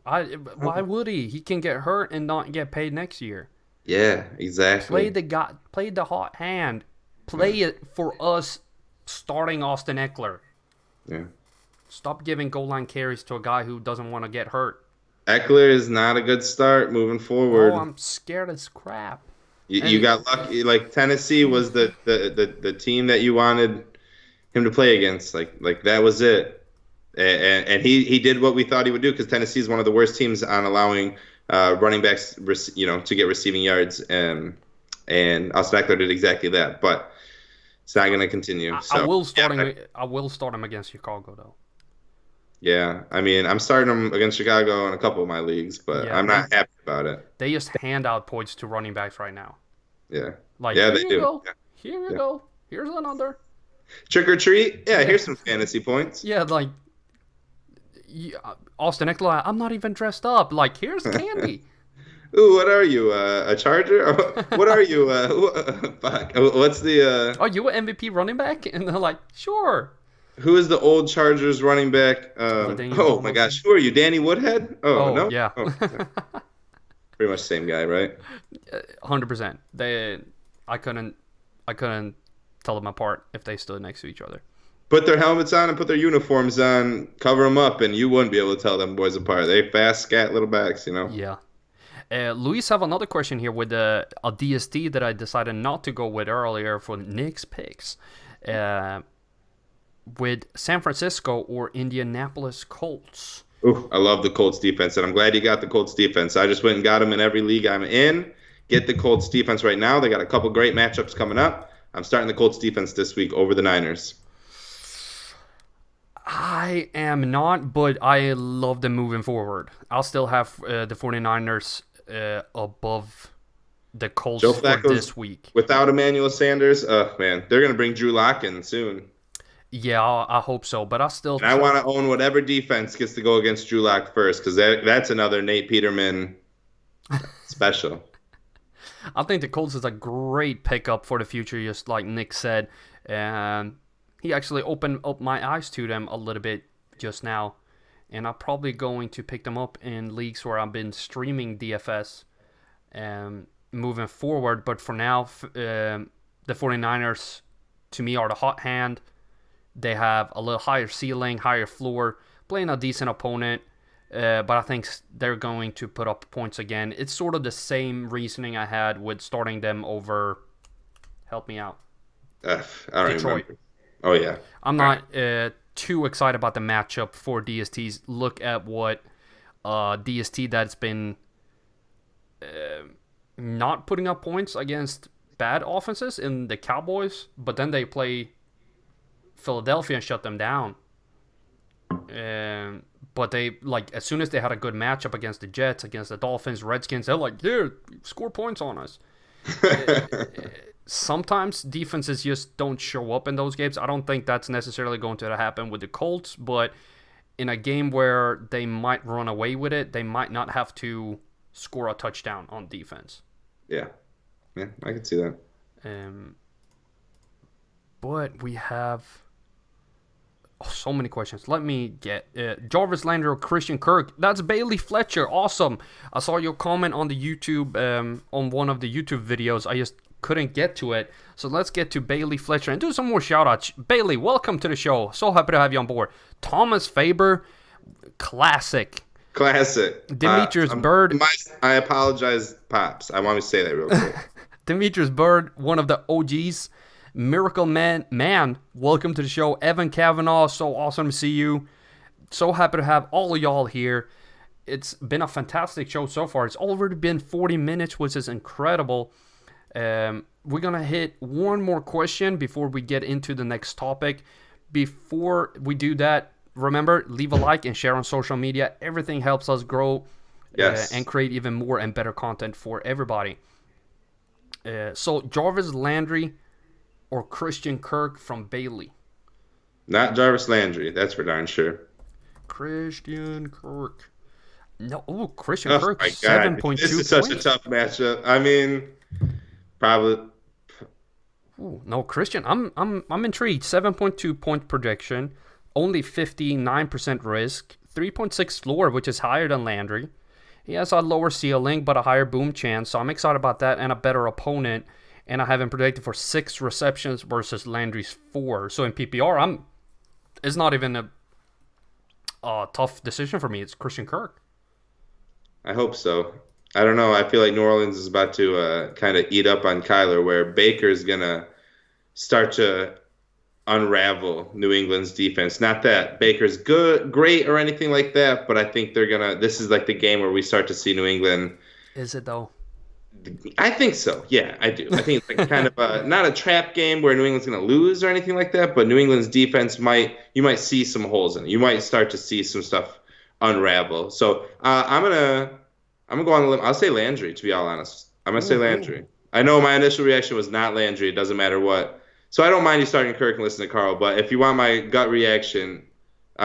Why would he? He can get hurt and not get paid next year. Yeah, exactly. Play the hot hand. Play it for us. Starting Austin Ekeler. Yeah. Stop giving goal line carries to a guy who doesn't want to get hurt. Ekeler is not a good start moving forward. Oh, I'm scared as crap. You got lucky. Like Tennessee was the team that you wanted him to play against. Like that was it. And he did what we thought he would do because Tennessee is one of the worst teams on allowing running backs, to get receiving yards. And Austin Ekeler did exactly that. But it's not going to continue. I will start him against Chicago though. Yeah, I mean, I'm starting him against Chicago in a couple of my leagues, but I'm not happy about it. They just hand out points to running backs right now. Yeah. Like, yeah, here they you do. go. Here you go. Here's another. Trick or treat. Yeah, here's some fantasy points. Yeah, like Austin Ekeler. I'm not even dressed up. Like, here's candy. Ooh, what are you? A Charger? What are you? Fuck. What's the? Are you an MVP running back? And they're like, sure. Who is the old Chargers running back? Oh my gosh, who are you? Danny Woodhead? Oh no. Yeah. Oh, pretty much the same guy, right? 100%. I couldn't tell them apart if they stood next to each other. Put their helmets on and put their uniforms on, cover them up, and you wouldn't be able to tell them boys apart. They're fast, scat little backs, Yeah. Luis have another question here with a DST that I decided not to go with earlier for Nick's picks. With San Francisco or Indianapolis Colts. Ooh, I love the Colts defense, and I'm glad you got the Colts defense. I just went and got them in every league I'm in. Get the Colts defense right now. They got a couple great matchups coming up. I'm starting the Colts defense this week over the Niners. I am not, but I love them moving forward. I'll still have the 49ers above the Colts Joe for Flacco's this week. Without Emmanuel Sanders, man, they're going to bring Drew Lock in soon. Yeah, I hope so, but I still... And I want to own whatever defense gets to go against Drew Lock first, because that's another Nate Peterman special. I think the Colts is a great pickup for the future, just like Nick said. And he actually opened up my eyes to them a little bit just now. And I'm probably going to pick them up in leagues where I've been streaming DFS moving forward. But for now, the 49ers, to me, are the hot hand. They have a little higher ceiling, higher floor, playing a decent opponent. But I think they're going to put up points again. It's sort of the same reasoning I had with starting them over Help me out. I don't Detroit. remember. Oh, yeah. I'm not too excited about the matchup for DSTs. Look at what DST that's been not putting up points against bad offenses in the Cowboys, but then they play Philadelphia and shut them down. But they, like, as soon as they had a good matchup against the Jets, against the Dolphins, Redskins, they're like, yeah, score points on us. Sometimes defenses just don't show up in those games. I don't think that's necessarily going to happen with the Colts, but in a game where they might run away with it, they might not have to score a touchdown on defense. Yeah, I can see that. But we have so many questions. Let me get Jarvis Landry or Christian Kirk. That's Bailey Fletcher. Awesome. I saw your comment on the YouTube, on one of the YouTube videos. I just couldn't get to it. So let's get to Bailey Fletcher and do some more shout outs. Bailey, welcome to the show. So happy to have you on board. Thomas Faber, classic. Demetrius Bird. I apologize, Pops. I want to say that real quick. Demetrius Bird, one of the OGs. Miracle Man, welcome to the show. Evan Kavanaugh, so awesome to see you. So happy to have all of y'all here. It's been a fantastic show so far. It's already been 40 minutes, which is incredible. We're going to hit one more question before we get into the next topic. Before we do that, remember, leave a like and share on social media. Everything helps us grow and create even more and better content for everybody. So, Jarvis Landry or Christian Kirk from Bailey? Not Jarvis Landry, that's for darn sure. Christian Kirk. No, Christian Kirk, 7.2 points. This is such a tough matchup. I mean, probably. No, Christian, I'm intrigued. 7.2 point projection, only 59% risk, 3.6 floor, which is higher than Landry. He has a lower ceiling, but a higher boom chance, so I'm excited about that, and a better opponent. And I have him predicted for 6 receptions versus Landry's 4. So in PPR, it's not even a tough decision for me. It's Christian Kirk. I hope so. I don't know. I feel like New Orleans is about to kind of eat up on Kyler, where Baker's going to start to unravel New England's defense. Not that Baker's great or anything like that, but I think this is like the game where we start to see New England. Is it though? I think so. Yeah, I do. I think it's like kind of not a trap game where New England's going to lose or anything like that, but New England's defense you might see some holes in it. You might start to see some stuff unravel. So I'm gonna go on a limb. I'll say Landry, to be all honest. I'm gonna say Landry. I know my initial reaction was not Landry. It doesn't matter what. So I don't mind you starting Kirk and listening to Carl, but if you want my gut reaction,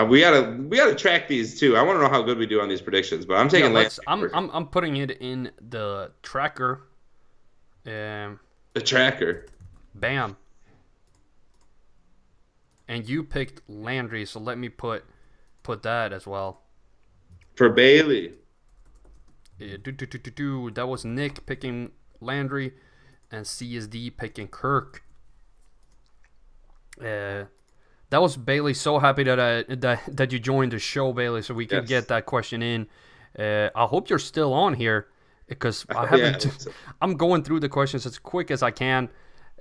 we gotta track these too. I want to know how good we do on these predictions, but I'm taking Landry. I'm putting it in the tracker. The tracker. Bam. And you picked Landry, so let me put that as well. For Bailey. That was Nick picking Landry, and CSD picking Kirk. That was Bailey. So happy that you joined the show, Bailey, so we can get that question in. I hope you're still on here because I haven't. I'm going through the questions as quick as I can.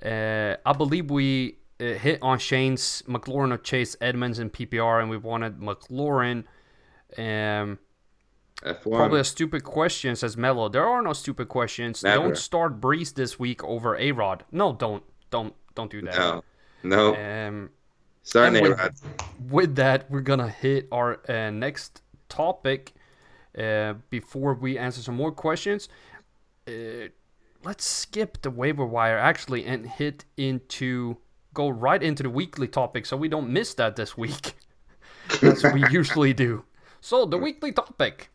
I believe we hit on Shane's McLaurin or Chase Edmunds in PPR, and we wanted McLaurin. F1. Probably a stupid question, says Mello. There are no stupid questions. Never. Don't start Brees this week over A-Rod. No, don't do that. No. Starting A-Rod. With that, we're gonna hit our next topic. Before we answer some more questions, let's skip the waiver wire actually and go right into the weekly topic so we don't miss that this week. As we usually do. So the weekly topic.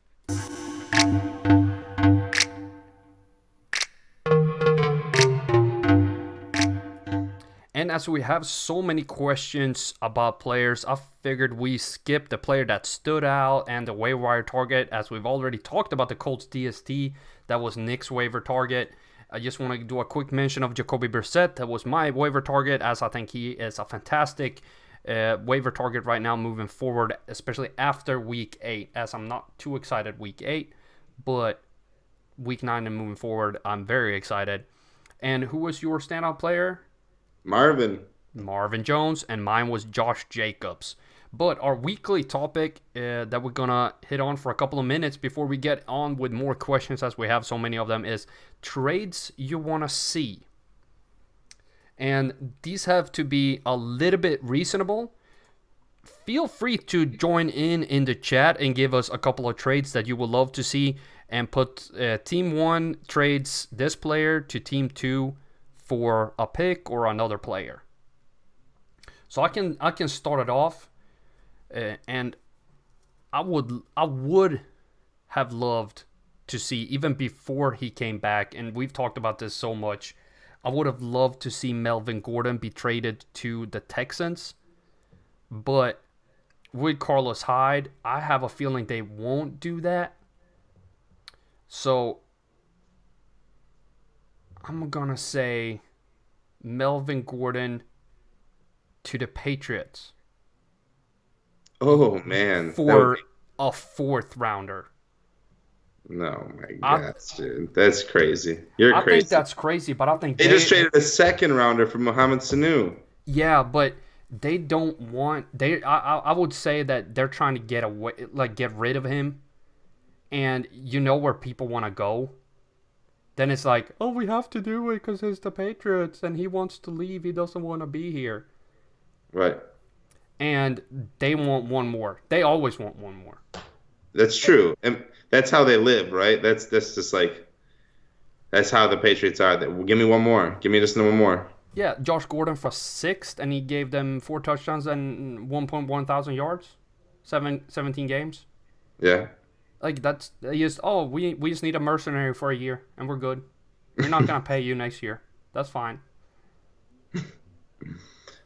And as we have so many questions about players, I figured we skip the player that stood out and the waiver wire target, as we've already talked about the Colts DST. That was Nick's waiver target. I just want to do a quick mention of Jacoby Brissett. That was my waiver target, as I think he is a fantastic waiver target right now moving forward, especially after Week 8, as I'm not too excited Week 8, but Week 9 and moving forward, I'm very excited. And who was your standout player? Marvin. Marvin Jones, and mine was Josh Jacobs. But our weekly topic that we're going to hit on for a couple of minutes before we get on with more questions, as we have so many of them, is trades you want to see. And these have to be a little bit reasonable. Feel free to join in the chat and give us a couple of trades that you would love to see, and put Team 1 trades this player to Team 2 for a pick or another player. So I can start it off, and I would have loved to see, even before he came back, and we've talked about this so much, I would have loved to see Melvin Gordon be traded to the Texans, but with Carlos Hyde, I have a feeling they won't do that. So I'm gonna say Melvin Gordon to the Patriots. Oh man, for a 4th rounder. No, my God, dude, that's crazy. You're crazy. I think that's crazy, but I think they just traded a 2nd rounder for Mohamed Sanu. Yeah, but they don't want I would say that they're trying to get rid of him, and you know where people want to go. Then it's like, oh, we have to do it because it's the Patriots and he wants to leave. He doesn't want to be here. Right. And they want one more. They always want one more. That's true. And that's how they live, right? That's just like, that's how the Patriots are. Give me one more. Give me just one more. Yeah, Josh Gordon for 6th, and he gave them 4 touchdowns and 1.1 thousand yards, 17 games. Yeah. Like, that's just, we just need a mercenary for a year, and we're good. We're not going to pay you next year. That's fine.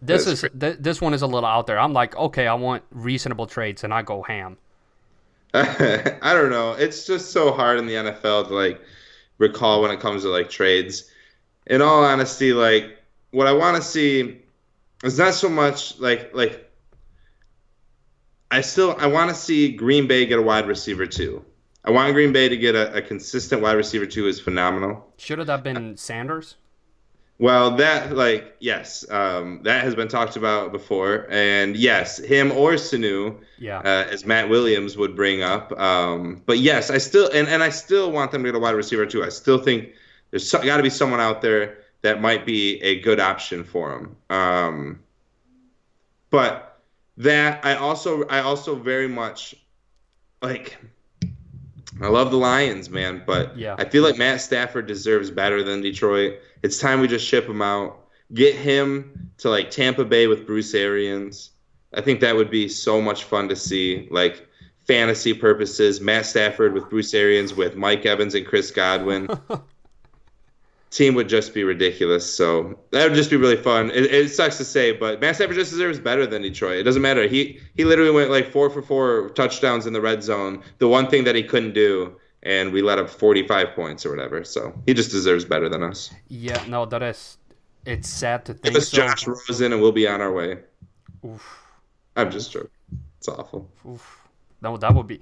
This one is a little out there. I'm like, okay, I want reasonable trades, and I go ham. I don't know. It's just so hard in the NFL to, like, recall when it comes to, like, trades. In all honesty, like, what I want to see is not so much like I want to see Green Bay get a wide receiver too. I want Green Bay to get a consistent wide receiver too is phenomenal. Should have that been Sanders? Well, yes, that has been talked about before, and yes, him or Sanu, as Matt Williams would bring up. But yes, I still want them to get a wide receiver too. I still think there's got to be someone out there that might be a good option for him. But that I also very much like. I love the Lions, man, but I feel like Matt Stafford deserves better than Detroit. It's time we just ship him out, get him to like Tampa Bay with Bruce Arians. I think that would be so much fun to see, like fantasy purposes. Matt Stafford with Bruce Arians with Mike Evans and Chris Godwin. Team would just be ridiculous. So that would just be really fun. It sucks to say, but Matt Stafford just deserves better than Detroit. It doesn't matter. He literally went like 4 for 4 touchdowns in the red zone. The one thing that he couldn't do, and we let up 45 points or whatever. So he just deserves better than us. Yeah, no, it's sad to think. Give us Josh Rosen, and we'll be on our way. Oof. I'm just joking. It's awful. Oof. No, that would be.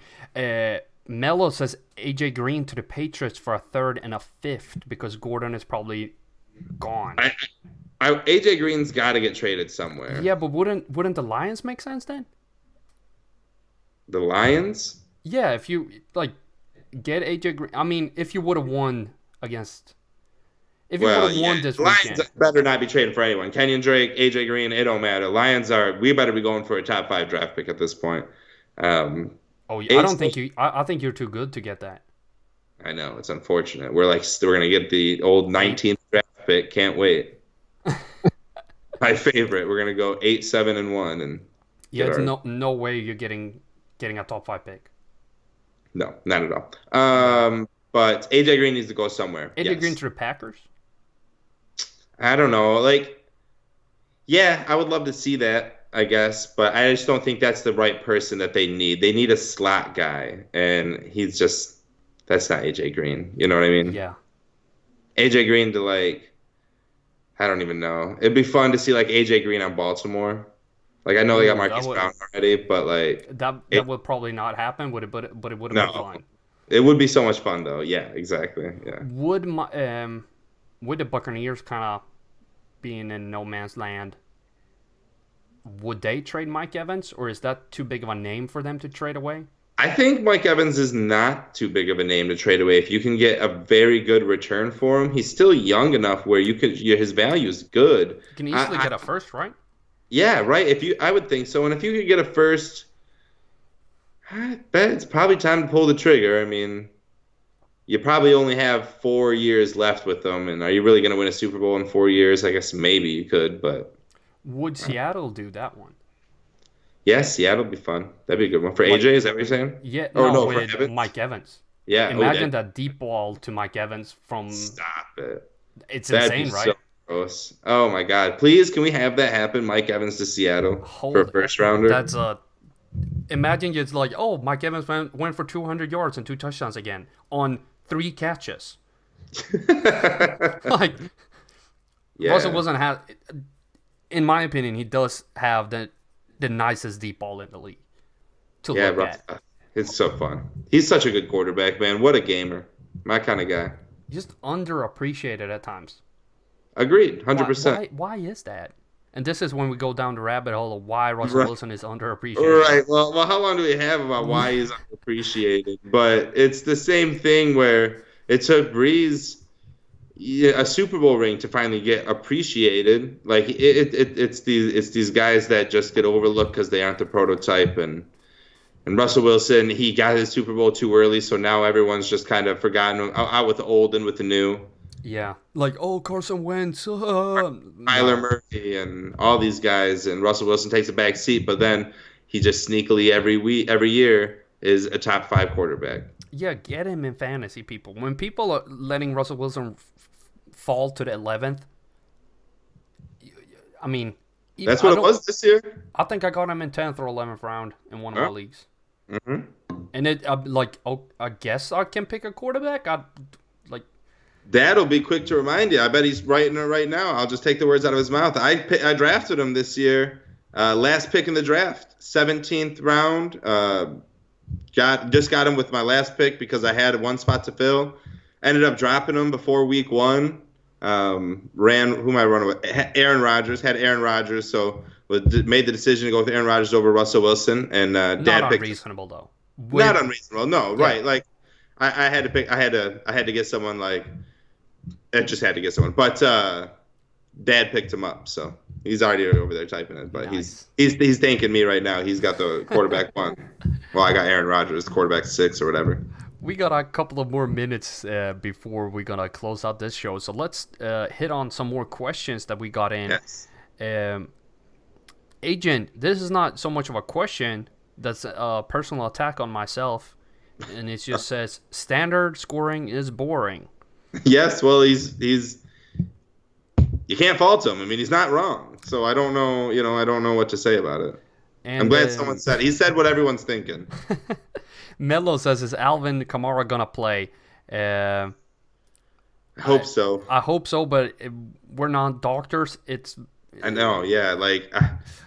Mello says AJ Green to the Patriots for a 3rd and a 5th because Gordon is probably gone. AJ Green's got to get traded somewhere. Yeah, but wouldn't the Lions make sense then? The Lions? Yeah, if you like get AJ Green. I mean, if you would have won against. If you would have won this weekend. Lions better not be trading for anyone. Kenyon Drake, AJ Green, it don't matter. Lions we better be going for a top 5 draft pick at this point. I think you're too good to get that. I know, it's unfortunate. We're gonna get the old 19th draft pick. Can't wait. My favorite. We're gonna go 8-7-1 and. Yeah, it's no way you're getting a top 5 pick. No, not at all. But AJ Green needs to go somewhere. AJ Green to the Packers. I don't know. Like, yeah, I would love to see that. I guess, but I just don't think that's the right person that they need. They need a slot guy, and that's not AJ Green. You know what I mean? Yeah. AJ Green to I don't even know. It'd be fun to see AJ Green on Baltimore. Like I know they got Marquise Brown already, but that would probably not happen. But it would have been fun. It would be so much fun though. Yeah, exactly. Yeah. with the Buccaneers kind of being in no man's land, would they trade Mike Evans, or is that too big of a name for them to trade away? I think Mike Evans is not too big of a name to trade away. If you can get a very good return for him, he's still young enough where his value is good. You can easily get a first, right? Yeah, right. I would think so. And if you could get a first, I bet it's probably time to pull the trigger. I mean, you probably only have 4 years left with them, and are you really going to win a Super Bowl in 4 years? I guess maybe you could, but would Seattle do that one? Yeah, Seattle would be fun. That'd be a good one for AJ. Is that what you're saying? Yeah, for Evans? Mike Evans. Yeah, imagine that deep ball to Mike Evans from. Stop it! It's That'd insane, be right? So gross. Oh my God! Please, can we have that happen? Mike Evans to Seattle for a first rounder. That's a. Imagine it's like, oh, Mike Evans went for 200 yards and 2 touchdowns again on 3 catches. Like, yeah. Russell Wilson has, in my opinion, he does have the nicest deep ball in the league to look at. It's so fun. He's such a good quarterback, man. What a gamer. My kind of guy. Just underappreciated at times. Agreed, 100%. Why is that? And this is when we go down the rabbit hole of why Russell Wilson is underappreciated. Right. Well, how long do we have about why he's underappreciated? But it's the same thing where it took Breeze a Super Bowl ring to finally get appreciated. Like it's these guys that just get overlooked because they aren't the prototype. And Russell Wilson, he got his Super Bowl too early, so now everyone's just kind of forgotten out with the old and with the new. Yeah, like, oh, Carson Wentz, Kyler Murray, and all these guys, and Russell Wilson takes a back seat, but then he just sneakily every year is a top 5 quarterback. Yeah, get him in fantasy, people. When people are letting Russell Wilson fall to the 11th, I mean, that's what it was this year. I think I got him in 10th or 11th round in one of my leagues. Mm-hmm. And I guess I can pick a quarterback. That'll be quick to remind you. I bet he's writing it right now. I'll just take the words out of his mouth. I drafted him this year. Last pick in the draft, 17th round. Got him with my last pick because I had one spot to fill. Ended up dropping him before week 1. Who am I running with? Aaron Rodgers. Had Aaron Rodgers, so made the decision to go with Aaron Rodgers over Russell Wilson. And not unreasonable though. Not unreasonable. No, yeah. Right. Like I had to pick. I had to get someone like. I just had to get someone, but Dad picked him up, so he's already over there typing it. But nice. he's thanking me right now. He's got the quarterback 1. Well, I got Aaron Rodgers, quarterback 6 or whatever. We got a couple of more minutes before we're gonna close out this show, so let's hit on some more questions that we got in. Yes. Agent, this is not so much of a question. That's a personal attack on myself, and it just says standard scoring is boring. Yes, well, he's you can't fault him. I mean, he's not wrong. So I don't know, I don't know what to say about it. And I'm glad someone said. He said what everyone's thinking. Mello says, "Is Alvin Kamara gonna play?" I hope so. I hope so, but we're not doctors. I know, yeah. Like,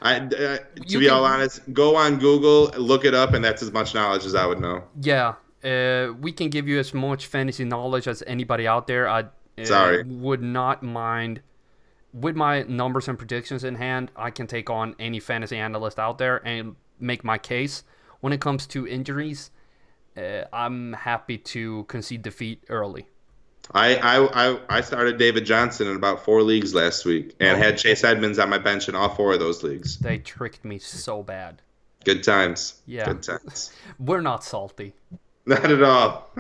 to be all honest, go on Google, look it up, and that's as much knowledge as I would know. Yeah. We can give you as much fantasy knowledge as anybody out there. I would not mind. With my numbers and predictions in hand, I can take on any fantasy analyst out there and make my case. When it comes to injuries, I'm happy to concede defeat early. I started David Johnson in about 4 leagues last week and had Chase Edmunds on my bench in all 4 of those leagues. They tricked me so bad. Good times. Yeah. Good times. We're not salty. Not at all.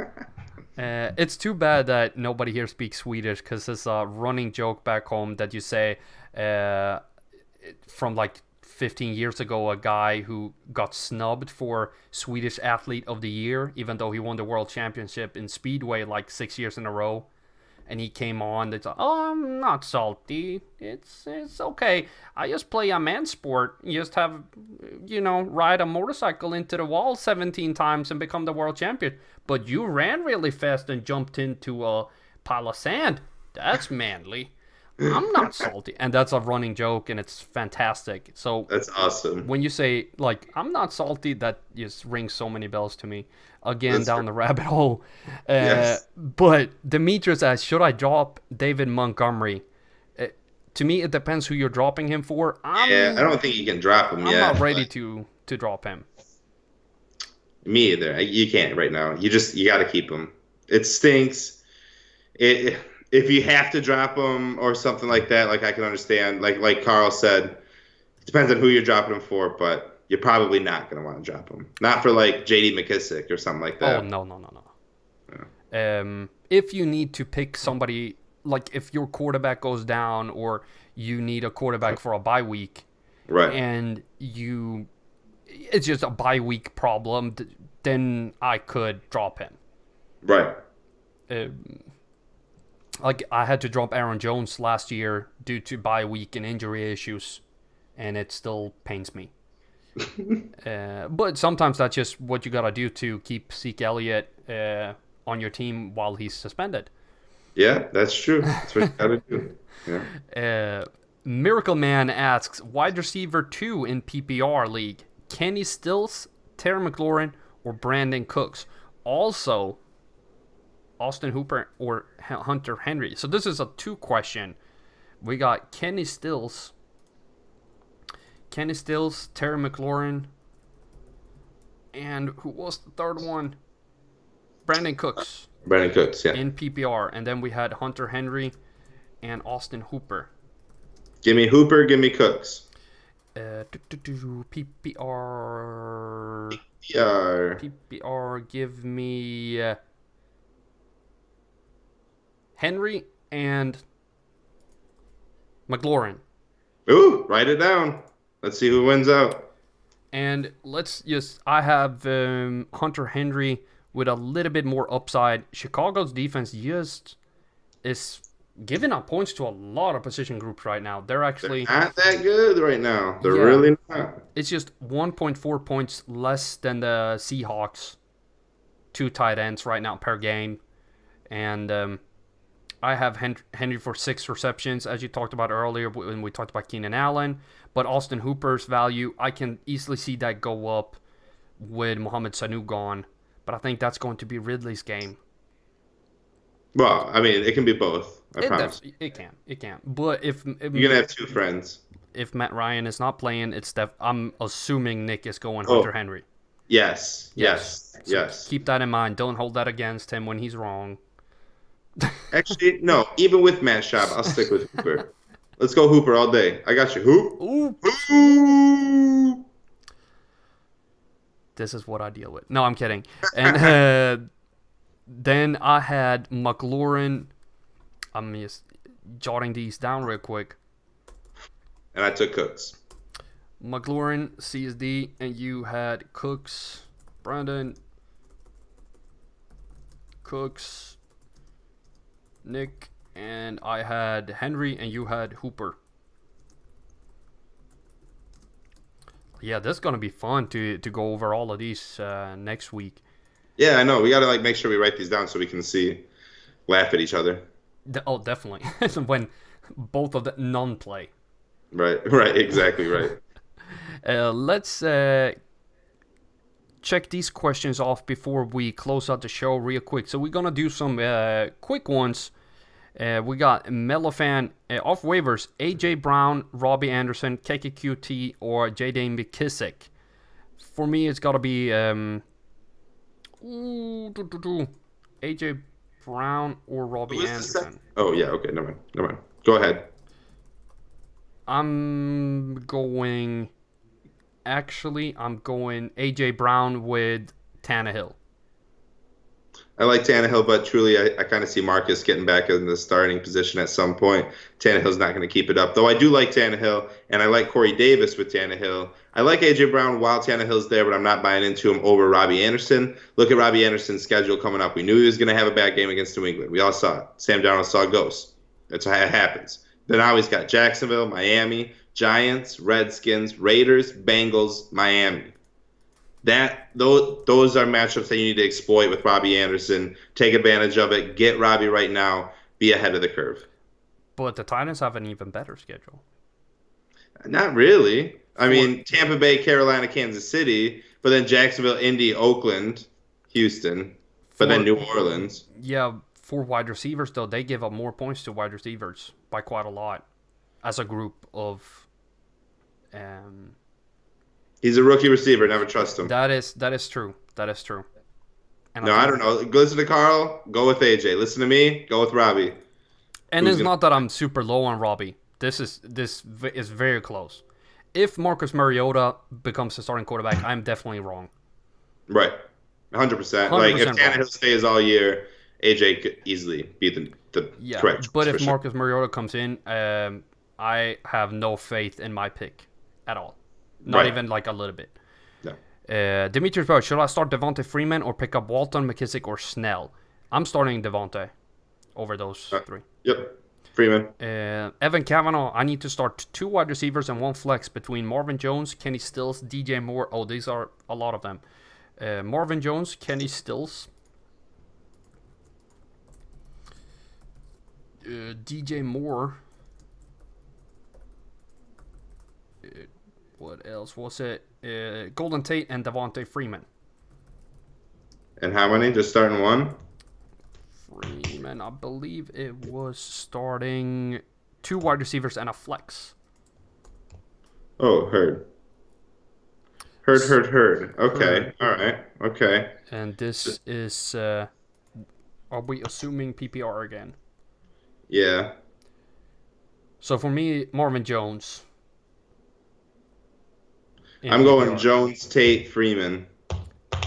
It's too bad that nobody here speaks Swedish, because it's a running joke back home that you say from like 15 years ago, a guy who got snubbed for Swedish Athlete of the Year, even though he won the World Championship in Speedway like 6 years in a row. And he came on, it's like, oh, I'm not salty. It's okay. I just play a man sport. You just have, ride a motorcycle into the wall 17 times and become the world champion. But you ran really fast and jumped into a pile of sand. That's manly. I'm not salty, and that's a running joke, and it's fantastic. So That's awesome. when you say like I'm not salty, that just rings so many bells to me. Again, That's down great. the rabbit hole. Yes. But Demetrius asks, should I drop David Montgomery? To me, it depends who you're dropping him for. Yeah, I don't think you can drop him I'm yet. not ready But to drop him. me either. You can't right now. You got to keep him. It stinks. It if you have to drop him or something like that, like I can understand. Like Carl said, it depends on who you're dropping him for, but you're probably not going to want to drop him. Not for like J.D. McKissick or something like Oh that. no. If you need to pick somebody, like if your quarterback goes down or you need a quarterback for a bye week, Right. and it's just a bye week problem, then I could drop him. Right. Like I had to drop Aaron Jones last year due to bye week and injury issues, and it still pains me. But sometimes that's just what you gotta do to keep Zeke Elliott on your team while he's suspended. Yeah, that's true. That's what you got to do. Yeah. Miracle Man asks, wide receiver 2 in PPR league, Kenny Stills, Terry McLaurin, or Brandon Cooks? Also, Austin Hooper or Hunter Henry. So this is a 2 question. We got Kenny Stills, Terry McLaurin, and who was the third one? Brandon Cooks Brandon Cooks, yeah. in PPR. And then we had Hunter Henry and Austin Hooper. Give me Hooper, give me Cooks. PPR. Yeah. PPR, give me Henry and McLaurin. Ooh, write it down. Let's see who wins out. And I have Hunter Henry with a little bit more upside. Chicago's defense just is giving up points to a lot of position groups right now. They're actually not that good right now. They're really not. It's just 1.4 points less than the Seahawks. 2 tight ends right now per game. And I have Henry for 6 receptions, as you talked about earlier when we talked about Keenan Allen. But Austin Hooper's value, I can easily see that go up with Mohamed Sanu gone. But I think that's going to be Ridley's game. Well, I mean, it can be both. I promise. It can. But if you're gonna have 2 friends. If Matt Ryan is not playing, I'm assuming Nick is going Hunter Henry. Yes. So keep that in mind. Don't hold that against him when he's wrong. Actually, no. Even with Matt Schaub, I'll stick with Hooper. Let's go Hooper all day. I got you. Hoop. Ooh. This is what I deal with. No, I'm kidding. And then I had McLaurin. I'm just jotting these down real quick. And I took Cooks. McLaurin, CSD, and you had Cooks, Brandon, Cooks, Nick, and I had Henry, and you had Hooper. Yeah, this is going to be fun to go over all of these next week. Yeah, I know. We got to make sure we write these down so we can laugh at each other. Oh, definitely. When both of the none play. Right, exactly right. Let's check these questions off before we close out the show real quick. So we're going to do some quick ones. We got Mellofan off waivers, A.J. Brown, Robbie Anderson, KKQT, or J.D. McKissick. For me, it's got to be A.J. Brown or Robbie Anderson. Oh, yeah, okay, never mind. Go ahead. I'm going A.J. Brown with Tannehill. I like Tannehill, but truly, I kind of see Marcus getting back in the starting position at some point. Tannehill's not going to keep it up. Though I do like Tannehill, and I like Corey Davis with Tannehill. I like A.J. Brown while Tannehill's there, but I'm not buying into him over Robbie Anderson. Look at Robbie Anderson's schedule coming up. We knew he was going to have a bad game against New England. We all saw it. Sam Darnold saw ghosts. That's how it happens. But now he's got Jacksonville, Miami, Giants, Redskins, Raiders, Bengals, Miami. Those are matchups that you need to exploit with Robbie Anderson. Take advantage of it. Get Robbie right now. Be ahead of the curve. But the Titans have an even better schedule. Not really. I mean, Tampa Bay, Carolina, Kansas City, but then Jacksonville, Indy, Oakland, Houston, but then New Orleans. Yeah, for wide receivers, though, they give up more points to wide receivers by quite a lot as a group of... He's a rookie receiver. Never trust him. That is true. That is true. And I don't know. Listen to Carl. Go with AJ. Listen to me. Go with Robbie. And it's not that I'm super low on Robbie. This is very close. If Marcus Mariota becomes the starting quarterback, I'm definitely wrong. Right. 100%. Like, if Tannehill stays all year, AJ could easily be the correct choice. But if Marcus Mariota comes in, I have no faith in my pick at all. Not even like a little bit. No. Demetrius Bird, should I start Devontae Freeman or pick up Walton, McKissick, or Snell? I'm starting Devontae over those three. Yep. Freeman. Evan Kavanaugh, I need to start 2 wide receivers and 1 flex between Marvin Jones, Kenny Stills, DJ Moore. Oh, these are a lot of them. Marvin Jones, Kenny Stills, DJ Moore. What else was it? Golden Tate and Devontae Freeman. And how many? Just starting 1? Freeman, I believe it was starting 2 wide receivers and a flex. Oh, heard. Okay. All right. Okay. And this is, are we assuming PPR again? Yeah. So for me, Marvin Jones. I'm going Jones, Tate, Freeman.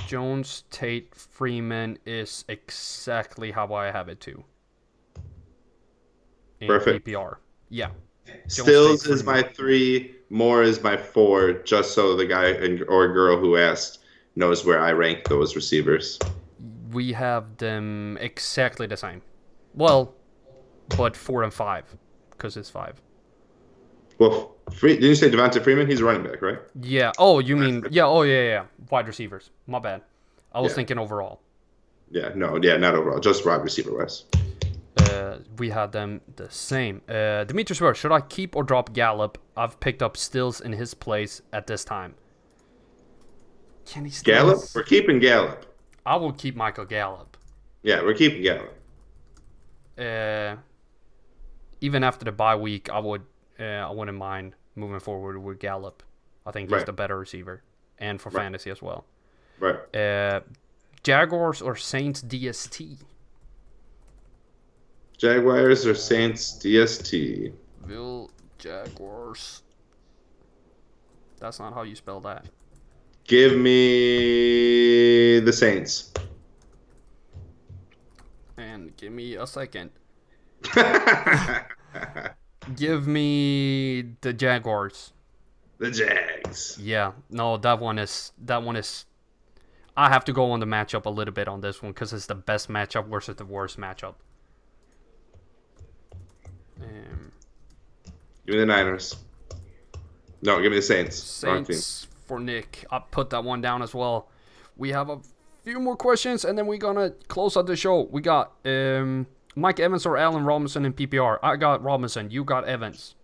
Jones, Tate, Freeman is exactly how I have it too. In Perfect. PPR. Yeah. Stills is my 3, Moore is my 4, just so the guy or girl who asked knows where I rank those receivers. We have them exactly the same. Well, but 4 and 5, because it's 5. Well, didn't you say Devontae Freeman? He's a running back, right? Yeah. Oh, you mean... Yeah, oh, yeah. Wide receivers. My bad. I was thinking overall. Yeah, no, not overall. Just wide receiver-wise. We had them the same. Demetrius Ware, should I keep or drop Gallup? I've picked up Stills in his place at this time. Can he still... Gallup? We're keeping Gallup. I will keep Michael Gallup. Yeah, we're keeping Gallup. Even after the bye week, I wouldn't mind moving forward with Gallup. I think he's the better receiver, and for fantasy as well. Right. Jaguars or Saints DST? Jaguars or Saints DST? Jaguars. That's not how you spell that. Give me the Saints. And give me a second. Give me the Jaguars. The Jags. Yeah. No, that one is... I have to go on the matchup a little bit on this one because it's the best matchup versus the worst matchup. Give me the Niners. No, give me the Saints. Saints for Nick. I'll put that one down as well. We have a few more questions, and then we're going to close out the show. We got Mike Evans or Allen Robinson in PPR. I got Robinson. You got Evans.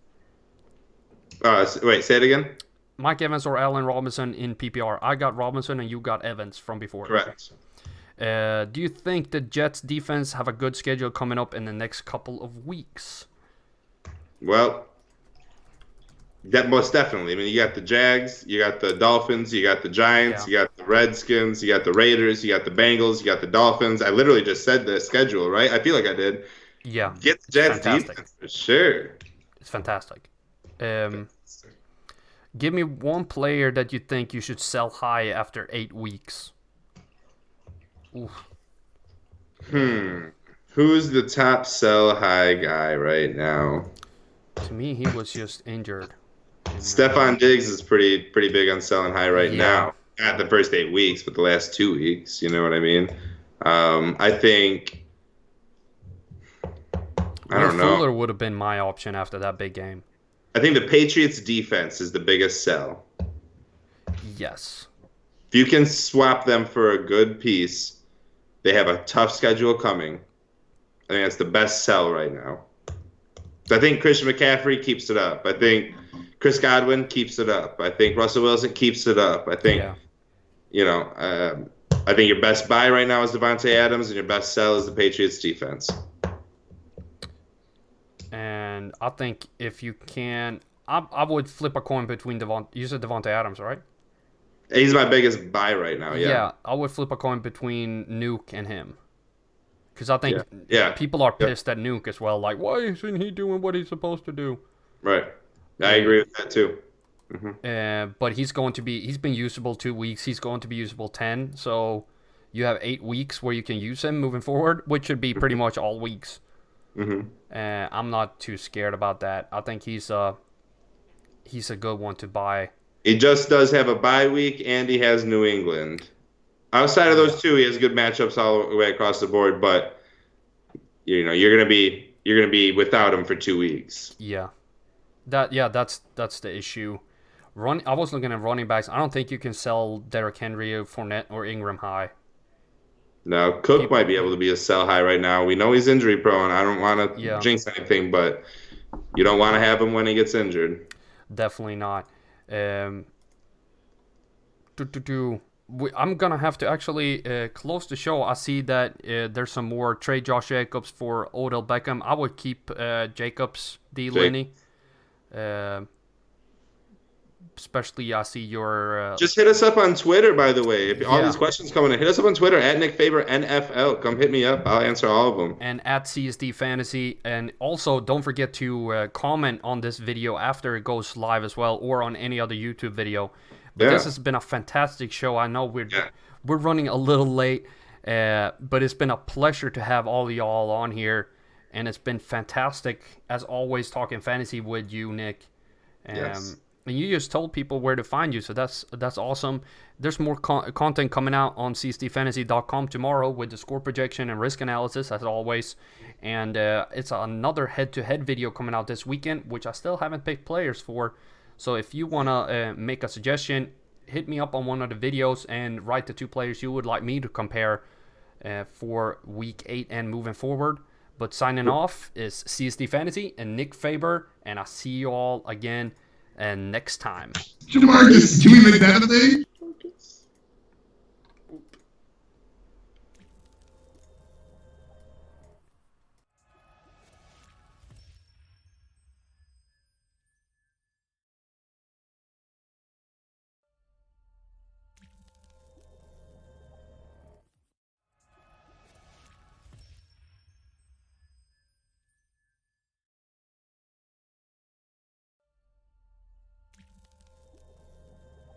Wait, say it again? Mike Evans or Allen Robinson in PPR. I got Robinson, and you got Evans from before. Correct. Do you think the Jets defense have a good schedule coming up in the next couple of weeks? Well, that most definitely. I mean, you got the Jags, you got the Dolphins, you got the Giants, you got the Redskins, you got the Raiders, you got the Bengals, you got the Dolphins. I literally just said the schedule, right? I feel like I did. Yeah. Get the Jets defense for sure. It's fantastic. Give me one player that you think you should sell high after 8 weeks. Oof. Who's the top sell high guy right now? To me, he was just injured. Stephon Diggs is pretty big on selling high right now. Not the first 8 weeks, but the last 2 weeks. You know what I mean? I think... I don't know. Fuller would have been my option after that big game. I think the Patriots defense is the biggest sell. Yes. If you can swap them for a good piece, they have a tough schedule coming. I think that's the best sell right now. I think Christian McCaffrey keeps it up. I think Chris Godwin keeps it up. I think Russell Wilson keeps it up. I think, Yeah. I think your best buy right now is Devontae Adams, and your best sell is the Patriots defense. And I think if you can, I would flip a coin between you said Devontae Adams, right? He's my biggest buy right now. Yeah. I would flip a coin between Nuke and him. Because I think Yeah. people are pissed at Nuke as well. Like, why isn't he doing what he's supposed to do? Right. I agree with that too. Mm-hmm. But he's been usable 2 weeks. He's going to be usable 10. So you have 8 weeks where you can use him moving forward, which should be pretty much all weeks. Mm-hmm. I'm not too scared about that. I think he's a good one to buy. He just does have a bye week, and he has New England. Outside of those two, he has good matchups all the way across the board. But you're gonna be without him for 2 weeks. Yeah, that's the issue. I was looking at running backs. I don't think you can sell Derrick Henry, Fournette, or Ingram high. No, Cook might be able to be a sell high right now. We know he's injury prone. I don't want to jinx anything, but you don't want to have him when he gets injured. Definitely not. I'm gonna have to actually close the show. I see that there's some more trade Josh Jacobs for Odell Beckham. I would keep Jacobs, Lenny. Especially, I see your... Just hit us up on Twitter, by the way. If all these questions coming in, hit us up on Twitter, at Nick Faber NFL. Come hit me up. I'll answer all of them. And at CSD Fantasy. And also, don't forget to comment on this video after it goes live as well, or on any other YouTube video. But this has been a fantastic show. I know we're running a little late, but it's been a pleasure to have all of y'all on here. And it's been fantastic, as always, talking fantasy with you, Nick. And you just told people where to find you, so that's awesome. There's more content coming out on csdfantasy.com tomorrow with the score projection and risk analysis, as always. And it's another head-to-head video coming out this weekend, which I still haven't picked players for. So if you want to make a suggestion, hit me up on one of the videos and write the 2 players you would like me to compare for Week 8 and moving forward. But signing off is CSD Fantasy and Nick Faber, and I'll see you all again. And next time. Jamarcus, can we make that a thing?